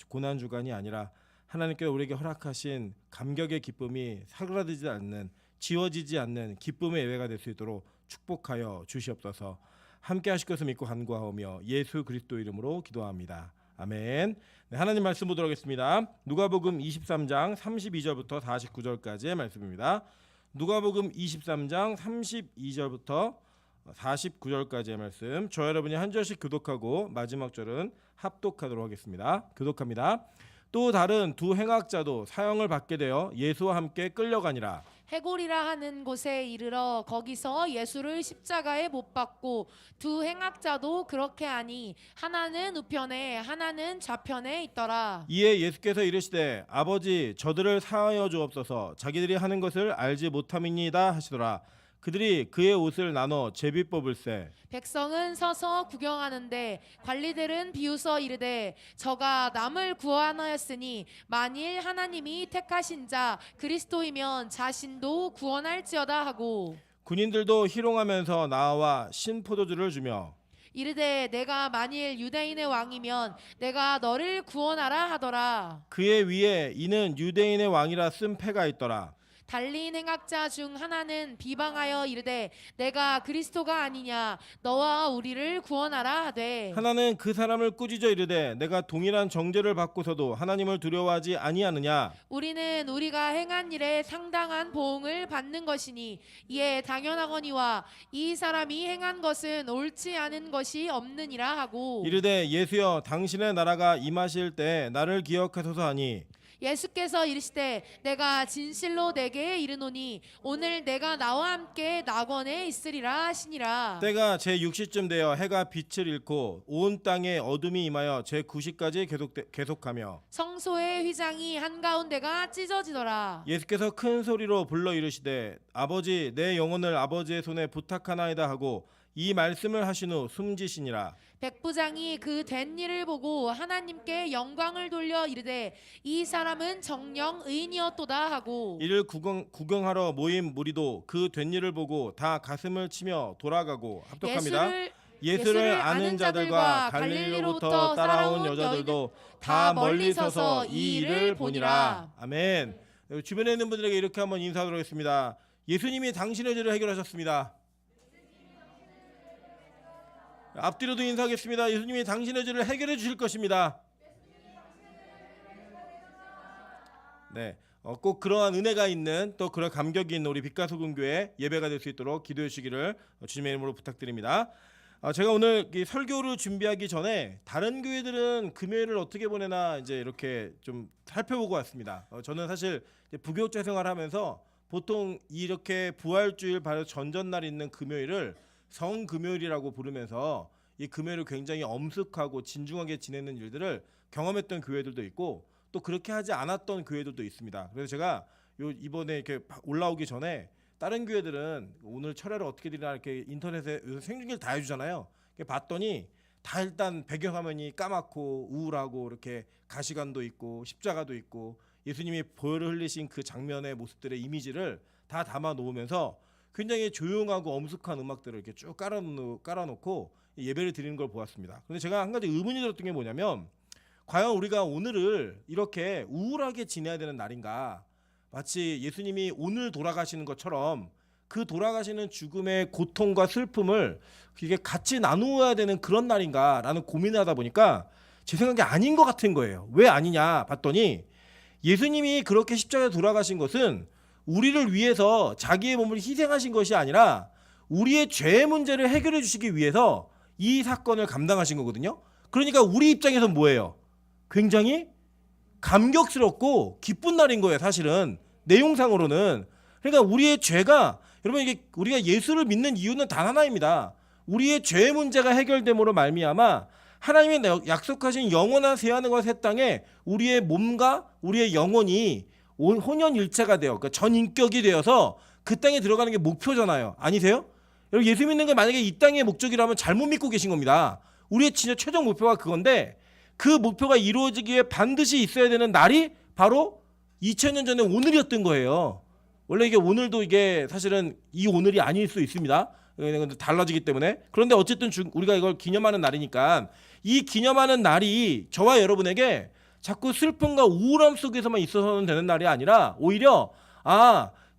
고난 주간이 아니라 하나님께서 우리에게 허락하신 감격의 기쁨이 사그라들지 않는, 지워지지 않는 기쁨의 예배가 될 수 있도록 축복하여 주시옵소서. 함께 하실 것을 믿고 간구하오며 예수 그리스도 이름으로 기도합니다. 아멘. 네, 하나님 말씀 보도록 하겠습니다. 누가복음 23장 32절부터 49절까지의 말씀입니다. 누가복음 23장 32절부터 49절까지의 말씀, 저 여러분이 한 절씩 교독하고 마지막 절은 합독하도록 하겠습니다. 교독합니다. 또 다른 두 행악자도 사형을 받게 되어 예수와 함께 끌려가니라. 해골이라 하는 곳에 이르러 거기서 예수를 십자가에 못 박고 두 행악자도 그렇게 하니 하나는 우편에 하나는 좌편에 있더라. 이에 예수께서 이르시되 아버지 저들을 사하여 주옵소서, 자기들이 하는 것을 알지 못함이니이다 하시더라. 그들이 그의 옷을 나눠 제비 뽑을세. 백성은 서서 구경하는데 관리들은 비웃어 이르되 저가 남을 구원하였으니 만일 하나님이 택하신 자 그리스도이면 자신도 구원할지어다 하고, 군인들도 희롱하면서 나와 신포도주를 주며 이르되 내가 만일 유대인의 왕이면 내가 너를 구원하라 하더라. 그의 위에 이는 유대인의 왕이라 쓴 패가 있더라. 달린 행악자 중 하나는 비방하여 이르되 내가 그리스도가 아니냐 너와 우리를 구원하라 하되, 하나는 그 사람을 꾸짖어 이르되 내가 동일한 정죄를 받고서도 하나님을 두려워하지 아니하느냐. 우리는 우리가 행한 일에 상당한 보응을 받는 것이니 이에 당연하거니와 이 사람이 행한 것은 옳지 않은 것이 없느니라 하고, 이르되 예수여 당신의 나라가 임하실 때 나를 기억하소서 하니 예수께서 이르시되 내가 진실로 내게 이르노니 오늘 내가 나와 함께 낙원에 있으리라 하시니라. 때가 제6시쯤 되어 해가 빛을 잃고 온 땅에 어둠이 임하여 제9시까지 계속하며 성소의 휘장이 한가운데가 찢어지더라. 예수께서 큰 소리로 불러 이르시되 아버지 내 영혼을 아버지의 손에 부탁하나이다 하고 이 말씀을 하신 후 숨지시니라. 백부장이 그 된 일을 보고 하나님께 영광을 돌려 이르되 이 사람은 정녕 의인이었도다 하고, 이를 구경하러 모인 무리도 그 된 일을 보고 다 가슴을 치며 돌아가고 합독합니다. 예수를 아는 자들과 갈릴리로부터 따라온 여자들도 다 멀리 서서 이 일을 보니라. 아멘. 주변에 있는 분들에게 이렇게 한번 인사하도록 하겠습니다. 예수님이 당신의 죄를 해결하셨습니다. 앞뒤로도 인사하겠습니다. 예수님이 당신의 죄를 해결해 주실 것입니다. 네, 꼭 그러한 은혜가 있는, 또 그런 감격이 있는 우리 빛가소금교회 예배가 될 수 있도록 기도해 주시기를 주님의 이름으로 부탁드립니다. 제가 오늘 이 설교를 준비하기 전에 다른 교회들은 금요일을 어떻게 보내나 이제 이렇게 좀 살펴보고 왔습니다. 저는 사실 부교육자 생활하면서 보통 이렇게 부활주일 바로 전전날 있는 금요일을 성금요일이라고 부르면서 이 금요일을 굉장히 엄숙하고 진중하게 지내는 일들을 경험했던 교회들도 있고 또 그렇게 하지 않았던 교회들도 있습니다. 그래서 제가 이번에 이렇게 올라오기 전에 다른 교회들은 오늘 철회를 어떻게 드리나 이렇게 인터넷에 생중계를 다 해주잖아요. 봤더니 다 일단 배경화면이 까맣고 우울하고 이렇게 가시관도 있고 십자가도 있고 예수님이 보혈을 흘리신 그 장면의 모습들의 이미지를 다 담아 놓으면서 굉장히 조용하고 엄숙한 음악들을 이렇게 쭉 깔아놓고 예배를 드리는 걸 보았습니다. 그런데 제가 한 가지 의문이 들었던 게 뭐냐면, 과연 우리가 오늘을 이렇게 우울하게 지내야 되는 날인가? 마치 예수님이 오늘 돌아가시는 것처럼 그 돌아가시는 죽음의 고통과 슬픔을 이게 같이 나누어야 되는 그런 날인가라는 고민을 하다 보니까 제 생각이 아닌 것 같은 거예요. 왜 아니냐 봤더니 예수님이 그렇게 십자가에 돌아가신 것은 우리를 위해서 자기의 몸을 희생하신 것이 아니라 우리의 죄의 문제를 해결해 주시기 위해서 이 사건을 감당하신 거거든요. 그러니까 우리 입장에서 뭐예요? 굉장히 감격스럽고 기쁜 날인 거예요. 사실은 내용상으로는. 그러니까 우리의 죄가, 여러분 이게 우리가 예수를 믿는 이유는 단 하나입니다. 우리의 죄의 문제가 해결됨으로 말미암아 하나님이 약속하신 영원한 세하늘과 새 땅에 우리의 몸과 우리의 영혼이 혼연일체가 되어, 그러니까 전인격이 되어서 그 땅에 들어가는 게 목표잖아요. 아니세요? 여러분 예수 믿는 게 만약에 이 땅의 목적이라면 잘못 믿고 계신 겁니다. 우리의 진짜 최종 목표가 그건데, 그 목표가 이루어지기 위해 반드시 있어야 되는 날이 바로 2000년 전에 오늘이었던 거예요. 원래 이게 오늘도 이게 사실은 이 오늘이 아닐 수 있습니다. 달라지기 때문에. 그런데 어쨌든 우리가 이걸 기념하는 날이니까 이 기념하는 날이 저와 여러분에게 자꾸 슬픔과 우울함 속에서만 있어서는 되는 날이 아니라 오히려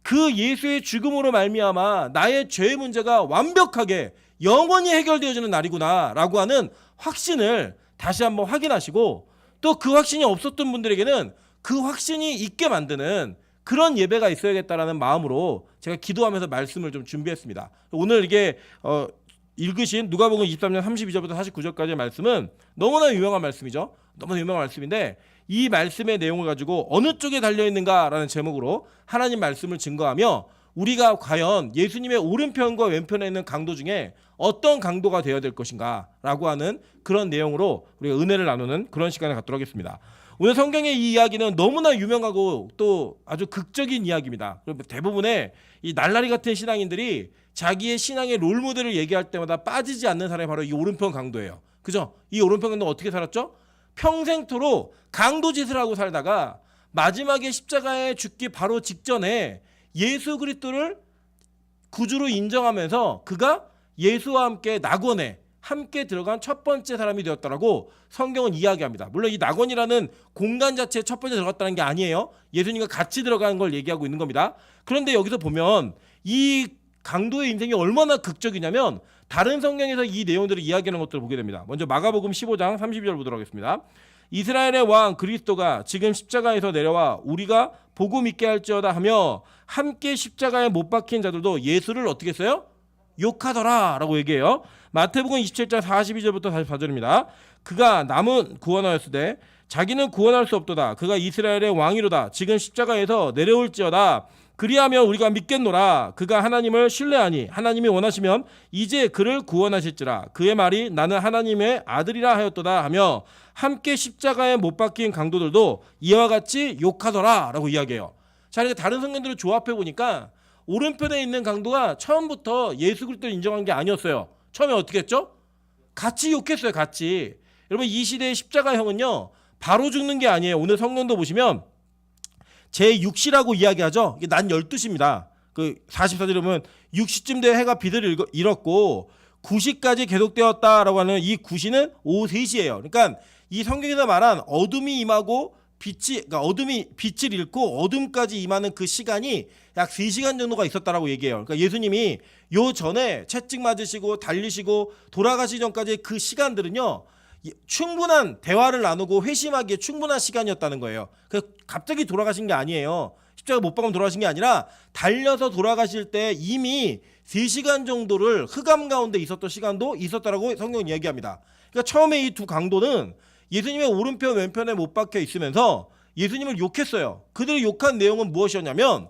그 예수의 죽음으로 말미암아 나의 죄의 문제가 완벽하게 영원히 해결되어지는 날이구나라고 하는 확신을 다시 한번 확인하시고, 또 그 확신이 없었던 분들에게는 그 확신이 있게 만드는 그런 예배가 있어야겠다라는 마음으로 제가 기도하면서 말씀을 좀 준비했습니다. 오늘 이게 읽으신 누가복음 23장 32절부터 49절까지의 말씀은 너무나 유명한 말씀이죠. 너무나 유명한 말씀인데, 이 말씀의 내용을 가지고 어느 쪽에 달려있는가라는 제목으로 하나님 말씀을 증거하며 우리가 과연 예수님의 오른편과 왼편에 있는 강도 중에 어떤 강도가 되어야 될 것인가 라고 하는 그런 내용으로 우리가 은혜를 나누는 그런 시간을 갖도록 하겠습니다. 오늘 성경의 이 이야기는 너무나 유명하고 또 아주 극적인 이야기입니다. 대부분의 이 날라리 같은 신앙인들이 자기의 신앙의 롤모델을 얘기할 때마다 빠지지 않는 사람이 바로 이 오른편 강도예요. 그죠? 이 오른편 강도 어떻게 살았죠? 평생토록 강도짓을 하고 살다가 마지막에 십자가에 죽기 바로 직전에 예수 그리스도를 구주로 인정하면서 그가 예수와 함께 낙원에 함께 들어간 첫 번째 사람이 되었다라고 성경은 이야기합니다. 물론 이 낙원이라는 공간 자체에 첫 번째 들어갔다는 게 아니에요. 예수님과 같이 들어가는 걸 얘기하고 있는 겁니다. 그런데 여기서 보면 이 강도의 인생이 얼마나 극적이냐면 다른 성경에서 이 내용들을 이야기하는 것들을 보게 됩니다. 먼저 마가복음 15장 32절 보도록 하겠습니다. 이스라엘의 왕 그리스도가 지금 십자가에서 내려와 우리가 보고 믿게 할지어다 하며 함께 십자가에 못 박힌 자들도 예수를 어떻게 했어요? 욕하더라 라고 얘기해요. 마태복음 27장 42절부터 44절입니다. 그가 남은 구원하였으되 자기는 구원할 수 없도다. 그가 이스라엘의 왕이로다. 지금 십자가에서 내려올지어다. 그리하면 우리가 믿겠노라. 그가 하나님을 신뢰하니 하나님이 원하시면 이제 그를 구원하실지라. 그의 말이 나는 하나님의 아들이라 하였도다 하며 함께 십자가에 못 박힌 강도들도 이와 같이 욕하더라 라고 이야기해요. 자, 이렇게 다른 성경들을 조합해 보니까 오른편에 있는 강도가 처음부터 예수 그리스도를 인정한 게 아니었어요. 처음에 어떻게 했죠? 같이 욕했어요. 같이. 여러분, 이 시대의 십자가형은요 바로 죽는 게 아니에요. 오늘 성경도 보시면 제6시라고 이야기하죠. 이게 낮 12시입니다. 그 44절에 보면 6시쯤 돼 해가 빛을 잃었고 9시까지 계속되었다라고 하는 이 9시는 오후 3시예요. 그러니까 이 성경에서 말한 어둠이 임하고 그러니까 어둠이 빛을 잃고 어둠까지 임하는 그 시간이 약 3시간 정도가 있었다라고 얘기해요. 그러니까 예수님이 요 전에 채찍 맞으시고 달리시고 돌아가시기 전까지 그 시간들은요 충분한 대화를 나누고 회심하기에 충분한 시간이었다는 거예요. 그래서 갑자기 돌아가신 게 아니에요. 십자가 못 박으면 돌아가신 게 아니라 달려서 돌아가실 때 이미 3시간 정도를 흑암 가운데 있었던 시간도 있었다라고 성경은 이야기합니다. 그러니까 처음에 이 두 강도는 예수님의 오른편 왼편에 못 박혀 있으면서 예수님을 욕했어요. 그들이 욕한 내용은 무엇이었냐면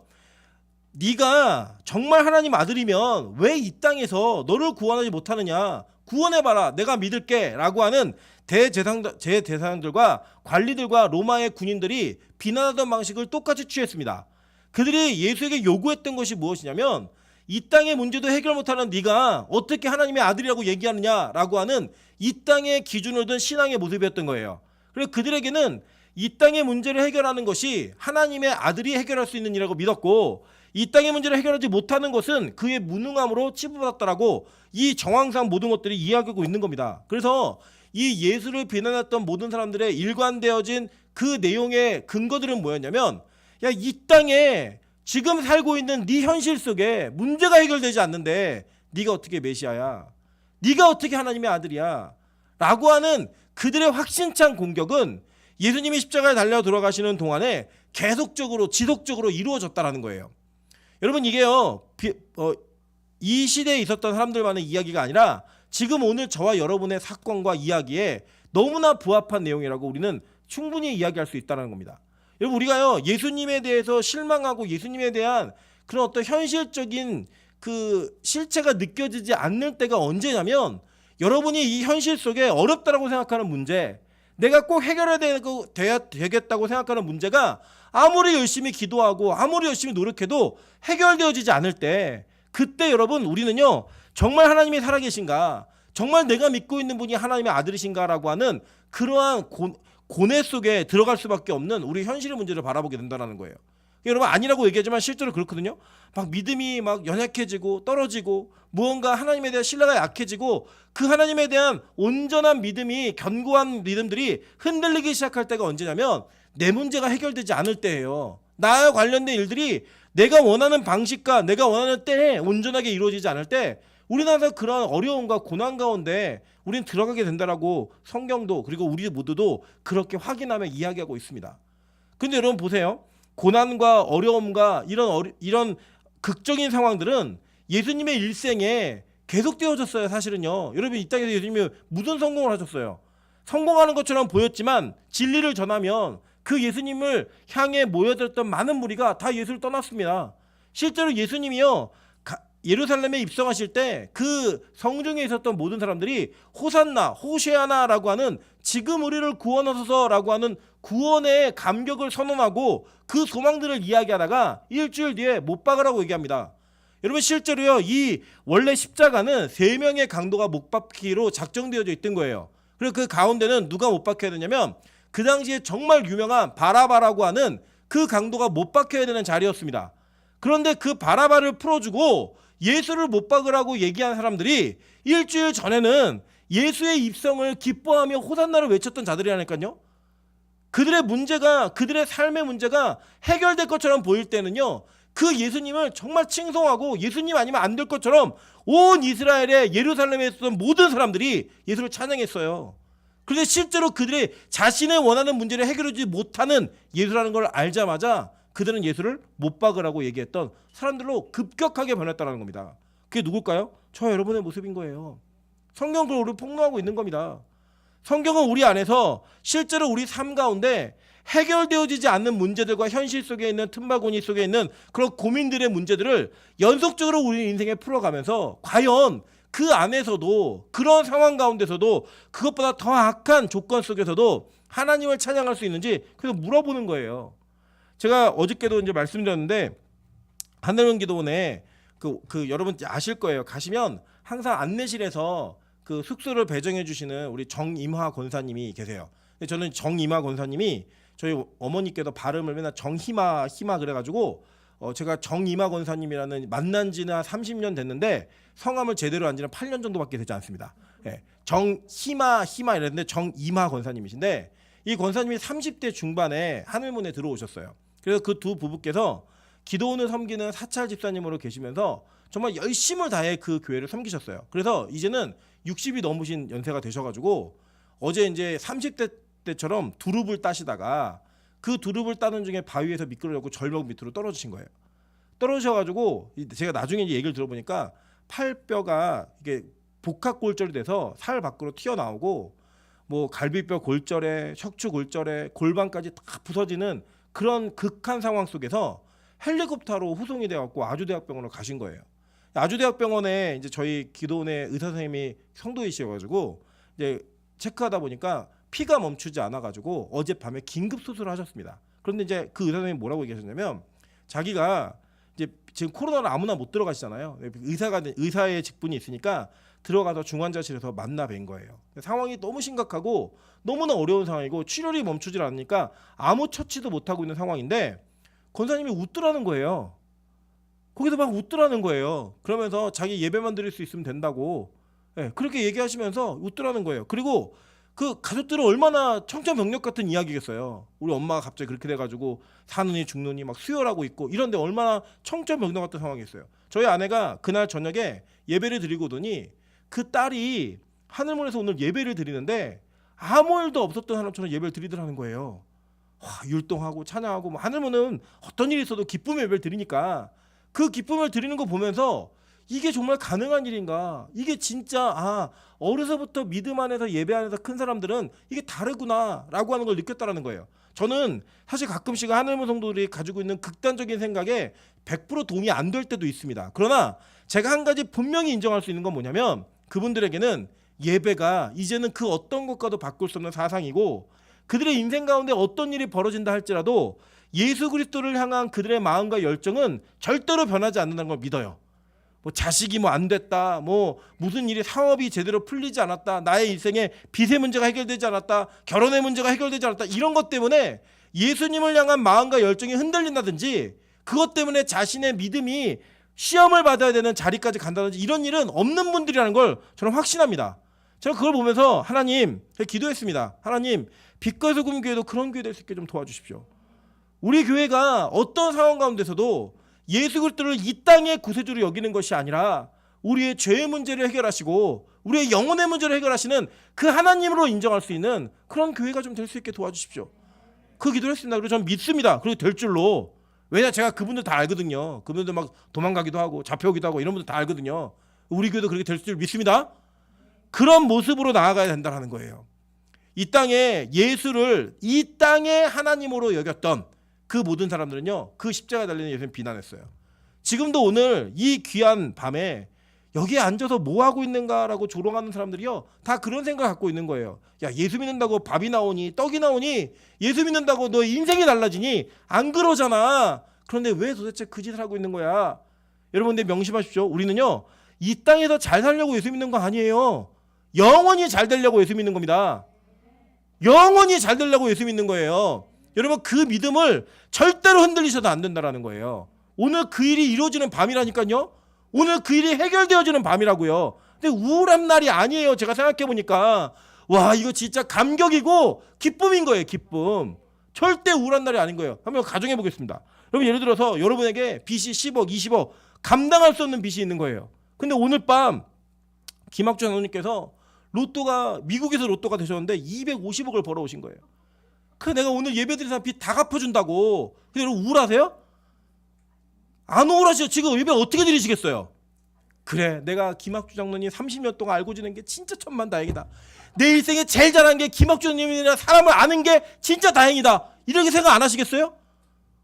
네가 정말 하나님 아들이면 왜 이 땅에서 너를 구원하지 못하느냐, 구원해봐라, 내가 믿을게 라고 하는 대제사장들과 관리들과 로마의 군인들이 비난하던 방식을 똑같이 취했습니다. 그들이 예수에게 요구했던 것이 무엇이냐면 이 땅의 문제도 해결 못하는 네가 어떻게 하나님의 아들이라고 얘기하느냐라고 하는 이 땅의 기준을 둔 신앙의 모습이었던 거예요. 그리고 그들에게는 이 땅의 문제를 해결하는 것이 하나님의 아들이 해결할 수 있는 일이라고 믿었고 이 땅의 문제를 해결하지 못하는 것은 그의 무능함으로 치부받았다라고 이 정황상 모든 것들이 이야기하고 있는 겁니다. 그래서 이 예수를 비난했던 모든 사람들의 일관되어진 그 내용의 근거들은 뭐였냐면 야, 이 땅에 지금 살고 있는 네 현실 속에 문제가 해결되지 않는데 네가 어떻게 메시아야? 네가 어떻게 하나님의 아들이야? 라고 하는 그들의 확신찬 공격은 예수님이 십자가에 달려 돌아가시는 동안에 계속적으로 지속적으로 이루어졌다라는 거예요. 여러분 이게요 이 시대에 있었던 사람들만의 이야기가 아니라 지금 오늘 저와 여러분의 사건과 이야기에 너무나 부합한 내용이라고 우리는 충분히 이야기할 수 있다는 겁니다. 여러분 우리가요 예수님에 대해서 실망하고 예수님에 대한 그런 어떤 현실적인 그 실체가 느껴지지 않는 때가 언제냐면 여러분이 이 현실 속에 어렵다라고 생각하는 문제, 내가 꼭 해결해야 되겠다고 생각하는 문제가 아무리 열심히 기도하고 아무리 열심히 노력해도 해결되어지지 않을 때 그때 여러분 우리는요 정말 하나님이 살아계신가, 정말 내가 믿고 있는 분이 하나님의 아들이신가라고 하는 그러한 고뇌 속에 들어갈 수밖에 없는 우리 현실의 문제를 바라보게 된다는 거예요. 여러분 아니라고 얘기하지만 실제로 그렇거든요. 막 믿음이 막 연약해지고 떨어지고 무언가 하나님에 대한 신뢰가 약해지고 그 하나님에 대한 온전한 믿음이 견고한 믿음들이 흔들리기 시작할 때가 언제냐면 내 문제가 해결되지 않을 때예요. 나와 관련된 일들이 내가 원하는 방식과 내가 원하는 때에 온전하게 이루어지지 않을 때 우리나라에서 그런 어려움과 고난 가운데 우리는 들어가게 된다라고 성경도 그리고 우리 모두도 그렇게 확인하며 이야기하고 있습니다. 근데 여러분 보세요. 고난과 어려움과 이런 극적인 상황들은 예수님의 일생에 계속되어졌어요. 사실은요. 여러분 이 땅에서 예수님이 무슨 성공을 하셨어요? 성공하는 것처럼 보였지만 진리를 전하면 그 예수님을 향해 모여들었던 많은 무리가 다 예수를 떠났습니다. 실제로 예수님이요. 예루살렘에 입성하실 때 그 성중에 있었던 모든 사람들이 호산나, 호시아나라고 하는 지금 우리를 구원하소서라고 하는 구원의 감격을 선언하고 그 소망들을 이야기하다가 일주일 뒤에 못 박으라고 얘기합니다. 여러분 실제로요. 이 원래 십자가는 3명의 강도가 못 박기로 작정되어져 있던 거예요. 그리고 그 가운데는 누가 못 박혀야 되냐면 그 당시에 정말 유명한 바라바라고 하는 그 강도가 못 박혀야 되는 자리였습니다. 그런데 그 바라바를 풀어주고 예수를 못 박으라고 얘기한 사람들이 일주일 전에는 예수의 입성을 기뻐하며 호산나를 외쳤던 자들이라니까요. 그들의 문제가 그들의 삶의 문제가 해결될 것처럼 보일 때는요. 그 예수님을 정말 칭송하고 예수님 아니면 안 될 것처럼 온 이스라엘의 예루살렘에 있었던 모든 사람들이 예수를 찬양했어요. 그런데 실제로 그들이 자신의 원하는 문제를 해결하지 못하는 예수라는 걸 알자마자 그들은 예수를 못 박으라고 얘기했던 사람들로 급격하게 변했다는 겁니다. 그게 누굴까요? 저 여러분의 모습인 거예요. 성경은 그걸 우리를 폭로하고 있는 겁니다. 성경은 우리 안에서 실제로 우리 삶 가운데 해결되어지지 않는 문제들과 현실 속에 있는 틈바구니 속에 있는 그런 고민들의 문제들을 연속적으로 우리 인생에 풀어가면서 과연 그 안에서도 그런 상황 가운데서도 그것보다 더 악한 조건 속에서도 하나님을 찬양할 수 있는지 그래서 물어보는 거예요. 제가 어저께도 이제 말씀드렸는데 하늘문 기도원에 그 여러분 아실 거예요. 가시면 항상 안내실에서 그 숙소를 배정해 주시는 우리 정임화 권사님이 계세요. 근데 저는 정임화 권사님이 저희 어머니께도 발음을 맨날 정희마 그래가지고 제가 정임화 권사님이라는 만난 지는 한 30년 됐는데 성함을 제대로 안 지는 8년 정도밖에 되지 않습니다. 예, 정희마 이랬는데 정임화 권사님이신데 이 권사님이 30대 중반에 하늘문에 들어오셨어요. 그래서 그 두 부부께서 기도원을 섬기는 사찰 집사님으로 계시면서 정말 열심을 다해 그 교회를 섬기셨어요. 그래서 이제는 60이 넘으신 연세가 되셔가지고 어제 이제 30대 때처럼 두릅을 따시다가 그 두릅을 따는 중에 바위에서 미끄러졌고 절벽 밑으로 떨어지신 거예요. 떨어지셔가지고 제가 나중에 이제 얘기를 들어보니까 팔뼈가 이게 복합골절이 돼서 살 밖으로 튀어나오고 뭐 갈비뼈 골절에 척추 골절에 골반까지 다 부서지는 그런 극한 상황 속에서 헬리콥터로 후송이 돼갖고 아주대학병원으로 가신 거예요. 아주대학병원에 이제 저희 기도원의 의사 선생님이 성도이셔가지고 이제 체크하다 보니까 피가 멈추지 않아가지고 어젯밤에 긴급 수술을 하셨습니다. 그런데 이제 그 의사 선생님이 뭐라고 얘기하셨냐면 자기가 이제 지금 코로나를 아무나 못 들어가시잖아요. 의사의 직분이 있으니까 들어가서 중환자실에서 만나 뵌 거예요. 상황이 너무 심각하고 너무나 어려운 상황이고 출혈이 멈추질 않으니까 아무 처치도 못하고 있는 상황인데 권사님이 웃더라는 거예요. 거기서 막 웃더라는 거예요. 그러면서 자기 예배만 드릴 수 있으면 된다고 그렇게 얘기하시면서 웃더라는 거예요. 그리고 그 가족들은 얼마나 청천벽력 같은 이야기겠어요. 우리 엄마가 갑자기 그렇게 돼가지고 사느니 죽느니 막 수혈하고 있고 이런데 얼마나 청천벽력 같은 상황이었어요. 저희 아내가 그날 저녁에 예배를 드리고 오더니 그 딸이 하늘문에서 오늘 예배를 드리는데 아무 일도 없었던 사람처럼 예배를 드리더라는 거예요. 율동하고 찬양하고 뭐 하늘문은 어떤 일이 있어도 기쁨의 예배를 드리니까 그 기쁨을 드리는 거 보면서 이게 정말 가능한 일인가? 이게 진짜 어려서부터 믿음 안에서 예배 안에서 큰 사람들은 이게 다르구나라고 하는 걸 느꼈다라는 거예요. 저는 사실 가끔씩 하늘문 성도들이 가지고 있는 극단적인 생각에 100% 동의 안 될 때도 있습니다. 그러나 제가 한 가지 분명히 인정할 수 있는 건 뭐냐면 그분들에게는 예배가 이제는 그 어떤 것과도 바꿀 수 없는 사상이고 그들의 인생 가운데 어떤 일이 벌어진다 할지라도 예수 그리스도를 향한 그들의 마음과 열정은 절대로 변하지 않는다는 걸 믿어요. 뭐 자식이 뭐 안 됐다, 뭐 무슨 일이 사업이 제대로 풀리지 않았다, 나의 인생에 빚의 문제가 해결되지 않았다, 결혼의 문제가 해결되지 않았다 이런 것 때문에 예수님을 향한 마음과 열정이 흔들린다든지 그것 때문에 자신의 믿음이 시험을 받아야 되는 자리까지 간다든지 이런 일은 없는 분들이라는 걸 저는 확신합니다. 제가 그걸 보면서 하나님, 제가 기도했습니다. 하나님, 빛과 소금 교회도 그런 교회 될 수 있게 좀 도와주십시오. 우리 교회가 어떤 상황 가운데서도 예수 그리스도를 이 땅의 구세주로 여기는 것이 아니라 우리의 죄의 문제를 해결하시고 우리의 영혼의 문제를 해결하시는 그 하나님으로 인정할 수 있는 그런 교회가 좀 될 수 있게 도와주십시오. 그 기도를 했습니다. 그리고 저는 믿습니다. 그리고 될 줄로. 왜냐, 제가 그분들 다 알거든요. 그분들 막 도망가기도 하고 잡혀오기도 하고 이런 분들 다 알거든요. 우리 교회도 그렇게 될 줄 믿습니다. 그런 모습으로 나아가야 된다는 거예요. 이 땅에 예수를 이 땅의 하나님으로 여겼던 그 모든 사람들은요, 그 십자가에 달리는 예수님 비난했어요. 지금도 오늘 이 귀한 밤에 여기에 앉아서 뭐 하고 있는가라고 조롱하는 사람들이요, 다 그런 생각을 갖고 있는 거예요. 야, 예수 믿는다고 밥이 나오니 떡이 나오니, 예수 믿는다고 너 인생이 달라지니? 안 그러잖아. 그런데 왜 도대체 그 짓을 하고 있는 거야? 여러분, 근데 명심하십시오. 우리는요, 이 땅에서 잘 살려고 예수 믿는 거 아니에요. 영원히 잘 되려고 예수 믿는 겁니다. 영원히 잘 되려고 예수 믿는 거예요. 여러분, 그 믿음을 절대로 흔들리셔도 안 된다라는 거예요. 오늘 그 일이 이루어지는 밤이라니까요. 오늘 그 일이 해결되어지는 밤이라고요. 근데 우울한 날이 아니에요. 제가 생각해보니까 와, 이거 진짜 감격이고 기쁨인 거예요. 기쁨. 절대 우울한 날이 아닌 거예요. 한번 가정해보겠습니다. 여러분, 예를 들어서 여러분에게 빚이 10억, 20억 감당할 수 없는 빚이 있는 거예요. 근데 오늘 밤 김학주 장로님께서 미국에서 로또가 되셨는데 250억을 벌어오신 거예요. 그 내가 오늘 예배드린 사람 빚 다 갚아준다고. 근데 여러분, 우울하세요? 안 우울하시죠? 지금 예배 어떻게 드리시겠어요? 그래, 내가 김학주 장로님 30년 동안 알고 지낸 게 진짜 천만다행이다. 내 일생에 제일 잘한 게 김학주 장로님이나 사람을 아는 게 진짜 다행이다. 이렇게 생각 안 하시겠어요?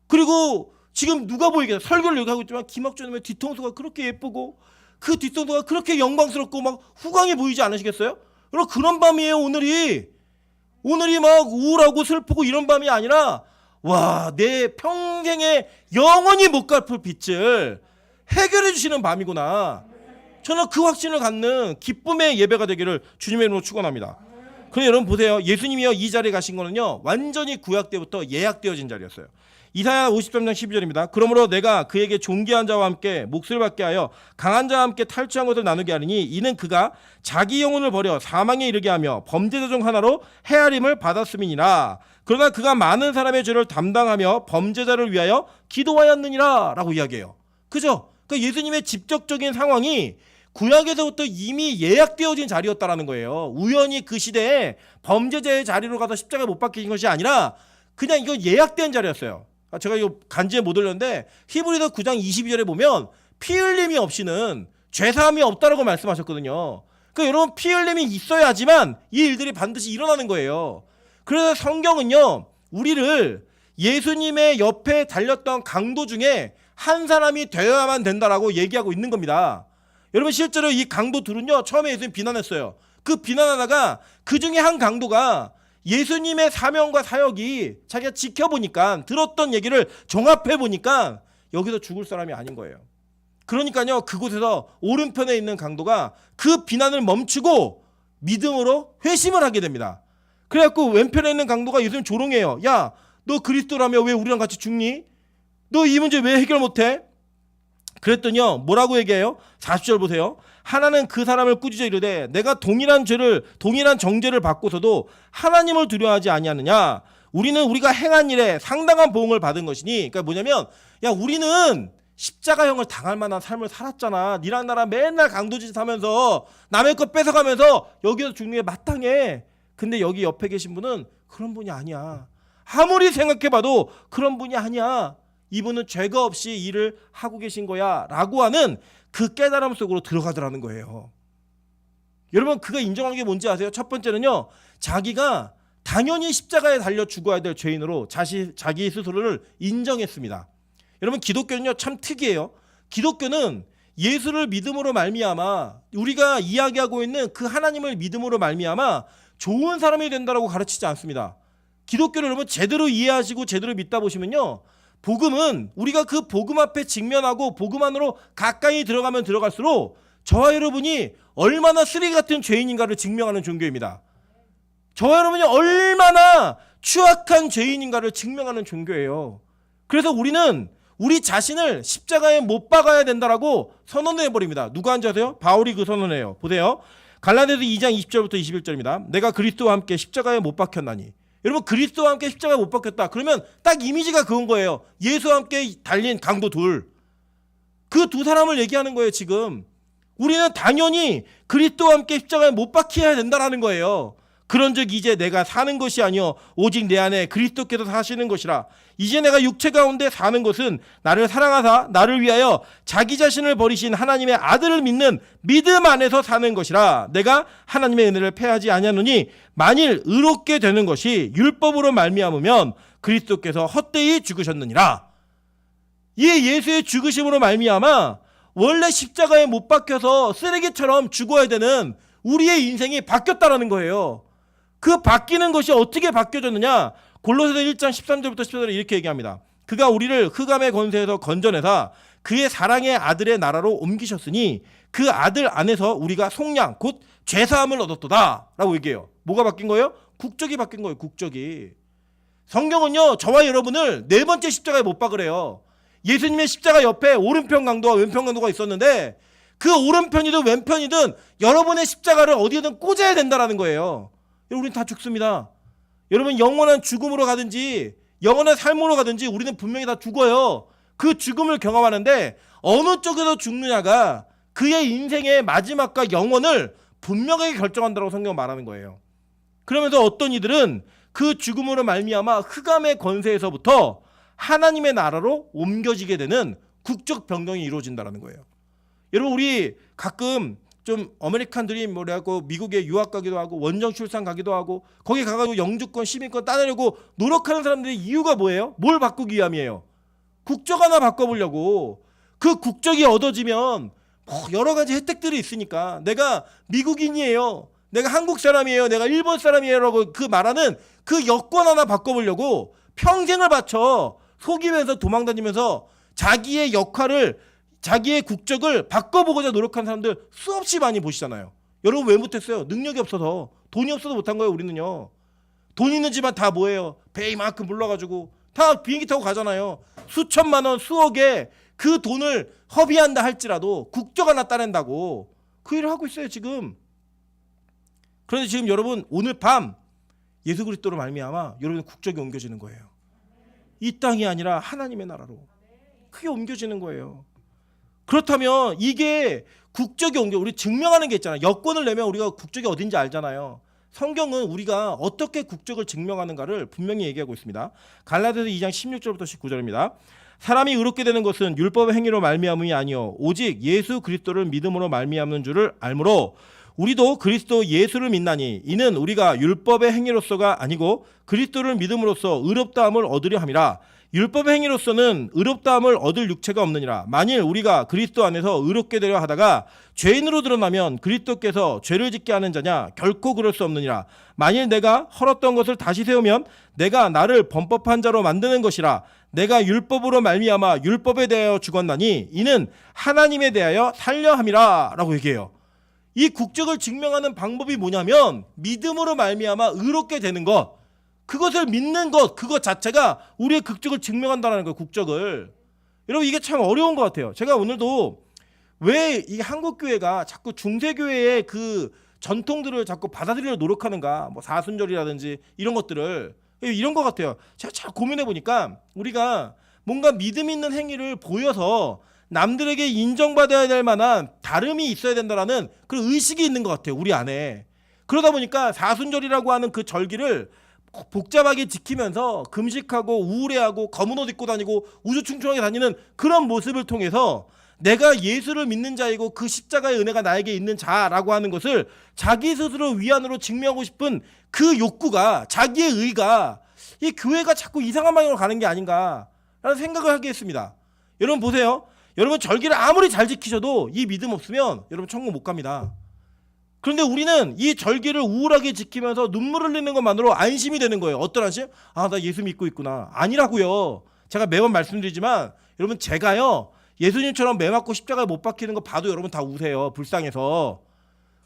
그리고 지금 누가 보이겠어요? 설교를 여기 하고 있지만 김학주 장로님의 뒤통수가 그렇게 예쁘고 그 뒤통수가 그렇게 영광스럽고 막 후광이 보이지 않으시겠어요? 여러분, 그런 밤이에요. 오늘이 막 우울하고 슬프고 이런 밤이 아니라, 와, 내 평생에 영원히 못 갚을 빚을 해결해 주시는 밤이구나. 저는 그 확신을 갖는 기쁨의 예배가 되기를 주님의 이름으로 축원합니다. 그런데 여러분 보세요. 예수님이요, 이 자리에 가신 거는요, 완전히 구약 때부터 예약되어진 자리였어요. 이사야 53장 12절입니다. 그러므로 내가 그에게 존귀한 자와 함께 몫을 받게 하여 강한 자와 함께 탈취한 것을 나누게 하리니, 이는 그가 자기 영혼을 버려 사망에 이르게 하며 범죄자 중 하나로 헤아림을 받았음이니라. 그러나 그가 많은 사람의 죄를 담당하며 범죄자를 위하여 기도하였느니라 라고 이야기해요. 그죠? 그러니까 예수님의 직접적인 상황이 구약에서부터 이미 예약되어진 자리였다라는 거예요. 우연히 그 시대에 범죄자의 자리로 가서 십자가에 못 박히신 것이 아니라 그냥 이거 예약된 자리였어요. 제가 이거 간지에 못 올렸는데 히브리서 9장 22절에 보면 피 흘림이 없이는 죄사함이 없다라고 말씀하셨거든요. 그러니까 여러분, 피 흘림이 있어야지만 이 일들이 반드시 일어나는 거예요. 그래서 성경은요, 우리를 예수님의 옆에 달렸던 강도 중에 한 사람이 되어야만 된다라고 얘기하고 있는 겁니다. 여러분, 실제로 이 강도 둘은요, 처음에 예수님 비난했어요. 그 비난하다가 그 중에 한 강도가 예수님의 사명과 사역이 자기가 지켜보니까, 들었던 얘기를 종합해보니까 여기서 죽을 사람이 아닌 거예요. 그러니까요, 그곳에서 오른편에 있는 강도가 그 비난을 멈추고 믿음으로 회심을 하게 됩니다. 그래갖고 왼편에 있는 강도가 예수님 조롱해요. 야, 너 그리스도라며 왜 우리랑 같이 죽니? 너 이 문제 왜 해결 못해? 그랬더니요, 뭐라고 얘기해요? 40절 보세요. 하나는 그 사람을 꾸짖어 이르되 내가 동일한 정죄를 받고서도 하나님을 두려워하지 아니하느냐? 우리가 행한 일에 상당한 보응을 받은 것이니. 그러니까 뭐냐면, 야, 우리는 십자가형을 당할 만한 삶을 살았잖아. 니랑 나랑 맨날 강도짓 하면서 남의 것 뺏어가면서 여기서 죽는 게 마땅해. 근데 여기 옆에 계신 분은 그런 분이 아니야. 아무리 생각해봐도 그런 분이 아니야. 이분은 죄가 없이 일을 하고 계신 거야 라고 하는 그 깨달음 속으로 들어가더라는 거예요. 여러분, 그가 인정한 게 뭔지 아세요? 첫 번째는요, 자기가 당연히 십자가에 달려 죽어야 될 죄인으로 자기 스스로를 인정했습니다. 여러분, 기독교는요, 참 특이해요. 기독교는 예수를 믿음으로 말미암아, 우리가 이야기하고 있는 그 하나님을 믿음으로 말미암아 좋은 사람이 된다라고 가르치지 않습니다. 기독교를 여러분 제대로 이해하시고 제대로 믿다 보시면요, 복음은 우리가 그 복음 앞에 직면하고 복음 안으로 가까이 들어가면 들어갈수록 저와 여러분이 얼마나 쓰레기 같은 죄인인가를 증명하는 종교입니다. 저와 여러분이 얼마나 추악한 죄인인가를 증명하는 종교예요. 그래서 우리는 우리 자신을 십자가에 못 박아야 된다라고 선언을 해버립니다. 누가 한지 아세요? 바울이 그 선언해요. 보세요. 갈라디아서 2장 20절부터 21절입니다. 내가 그리스도와 함께 십자가에 못 박혔나니. 여러분, 그리스도와 함께 십자가에 못 박혔다. 그러면 딱 이미지가 그건 거예요. 예수와 함께 달린 강도 둘. 그 두 사람을 얘기하는 거예요, 지금. 우리는 당연히 그리스도와 함께 십자가에 못 박혀야 된다라는 거예요. 그런즉 이제 내가 사는 것이 아니요 오직 내 안에 그리스도께서 사시는 것이라. 이제 내가 육체 가운데 사는 것은 나를 사랑하사 나를 위하여 자기 자신을 버리신 하나님의 아들을 믿는 믿음 안에서 사는 것이라. 내가 하나님의 은혜를 패하지 아니하노니 만일 의롭게 되는 것이 율법으로 말미암으면 그리스도께서 헛되이 죽으셨느니라. 이 예수의 죽으심으로 말미암아 원래 십자가에 못 박혀서 쓰레기처럼 죽어야 되는 우리의 인생이 바뀌었다라는 거예요. 그 바뀌는 것이 어떻게 바뀌어졌느냐? 골로새서 1장 13절부터 14절에 이렇게 얘기합니다. 그가 우리를 흑암의 권세에서 건져내사 그의 사랑의 아들의 나라로 옮기셨으니 그 아들 안에서 우리가 속량 곧 죄사함을 얻었도다 라고 얘기해요. 뭐가 바뀐 거예요? 국적이 바뀐 거예요. 국적이. 성경은요, 저와 여러분을 네 번째 십자가에 못 박으래요. 예수님의 십자가 옆에 오른편 강도와 왼편 강도가 있었는데 그 오른편이든 왼편이든 여러분의 십자가를 어디에든 꽂아야 된다는 거예요. 우리는 다 죽습니다. 여러분, 영원한 죽음으로 가든지 영원한 삶으로 가든지 우리는 분명히 다 죽어요. 그 죽음을 경험하는데 어느 쪽에서 죽느냐가 그의 인생의 마지막과 영원을 분명하게 결정한다고 성경은 말하는 거예요. 그러면서 어떤 이들은 그 죽음으로 말미암아 흑암의 권세에서부터 하나님의 나라로 옮겨지게 되는 국적 변경이 이루어진다는 거예요. 여러분, 우리 가끔 좀 아메리칸들이 뭐라고 미국에 유학 가기도 하고 원정 출산 가기도 하고 거기 가가지고 영주권 시민권 따내려고 노력하는 사람들의 이유가 뭐예요? 뭘 바꾸기 위함이에요? 국적 하나 바꿔보려고. 그 국적이 얻어지면 뭐 여러 가지 혜택들이 있으니까 내가 미국인이에요, 내가 한국 사람이에요, 내가 일본 사람이에요 라고 그 말하는 그 여권 하나 바꿔보려고 평생을 바쳐 속이면서 도망다니면서 자기의 역할을, 자기의 국적을 바꿔보고자 노력한 사람들 수없이 많이 보시잖아요. 여러분, 왜 못했어요? 능력이 없어서. 돈이 없어서 못한 거예요. 우리는요. 돈 있는 집안 다 뭐예요? 배 이만큼 불러가지고 다 비행기 타고 가잖아요. 수천만 원, 수억에 그 돈을 허비한다 할지라도 국적 하나 따낸다고 그 일을 하고 있어요, 지금. 그런데 지금 여러분, 오늘 밤 예수 그리스도로 말미암아 여러분의 국적이 옮겨지는 거예요. 이 땅이 아니라 하나님의 나라로 크게 옮겨지는 거예요. 그렇다면 이게 국적이 옮겨, 우리 증명하는 게 있잖아요. 여권을 내면 우리가 국적이 어딘지 알잖아요. 성경은 우리가 어떻게 국적을 증명하는가를 분명히 얘기하고 있습니다. 갈라디아서 2장 16절부터 19절입니다. 사람이 의롭게 되는 것은 율법의 행위로 말미암음이 아니요 오직 예수 그리스도를 믿음으로 말미암는 줄을 알므로 우리도 그리스도 예수를 믿나니 이는 우리가 율법의 행위로서가 아니고 그리스도를 믿음으로써 의롭다함을 얻으려 함이라. 율법의 행위로서는 의롭다함을 얻을 육체가 없느니라. 만일 우리가 그리스도 안에서 의롭게 되려 하다가 죄인으로 드러나면 그리스도께서 죄를 짓게 하는 자냐? 결코 그럴 수 없느니라. 만일 내가 헐었던 것을 다시 세우면 내가 나를 범법한 자로 만드는 것이라. 내가 율법으로 말미암아 율법에 대하여 죽었나니 이는 하나님에 대하여 살려 함이라 라고 얘기해요. 이 국적을 증명하는 방법이 뭐냐면 믿음으로 말미암아 의롭게 되는 것, 그것을 믿는 것, 그것 자체가 우리의 국적을 증명한다는 거예요. 국적을. 여러분, 이게 참 어려운 것 같아요. 제가 오늘도 왜 이 한국교회가 자꾸 중세교회의 그 전통들을 자꾸 받아들이려 노력하는가, 뭐 사순절이라든지 이런 것들을, 이런 것 같아요. 제가 잘 고민해 보니까 우리가 뭔가 믿음 있는 행위를 보여서 남들에게 인정받아야 될 만한 다름이 있어야 된다라는 그런 의식이 있는 것 같아요, 우리 안에. 그러다 보니까 사순절이라고 하는 그 절기를 복잡하게 지키면서 금식하고 우울해하고 검은 옷 입고 다니고 우주충충하게 다니는 그런 모습을 통해서 내가 예수를 믿는 자이고 그 십자가의 은혜가 나에게 있는 자라고 하는 것을 자기 스스로 위안으로 증명하고 싶은 그 욕구가, 자기의 의가 이 교회가 자꾸 이상한 방향으로 가는 게 아닌가라는 생각을 하게 했습니다. 여러분 보세요. 여러분 절기를 아무리 잘 지키셔도 이 믿음 없으면 여러분 천국 못 갑니다. 그런데 우리는 이 절기를 우울하게 지키면서 눈물 흘리는 것만으로 안심이 되는 거예요. 어떤 안심? 아, 나 예수 믿고 있구나. 아니라고요. 제가 매번 말씀드리지만 여러분, 제가요 예수님처럼 매 맞고 십자가에 못 박히는 거 봐도 여러분 다 우세요. 불쌍해서.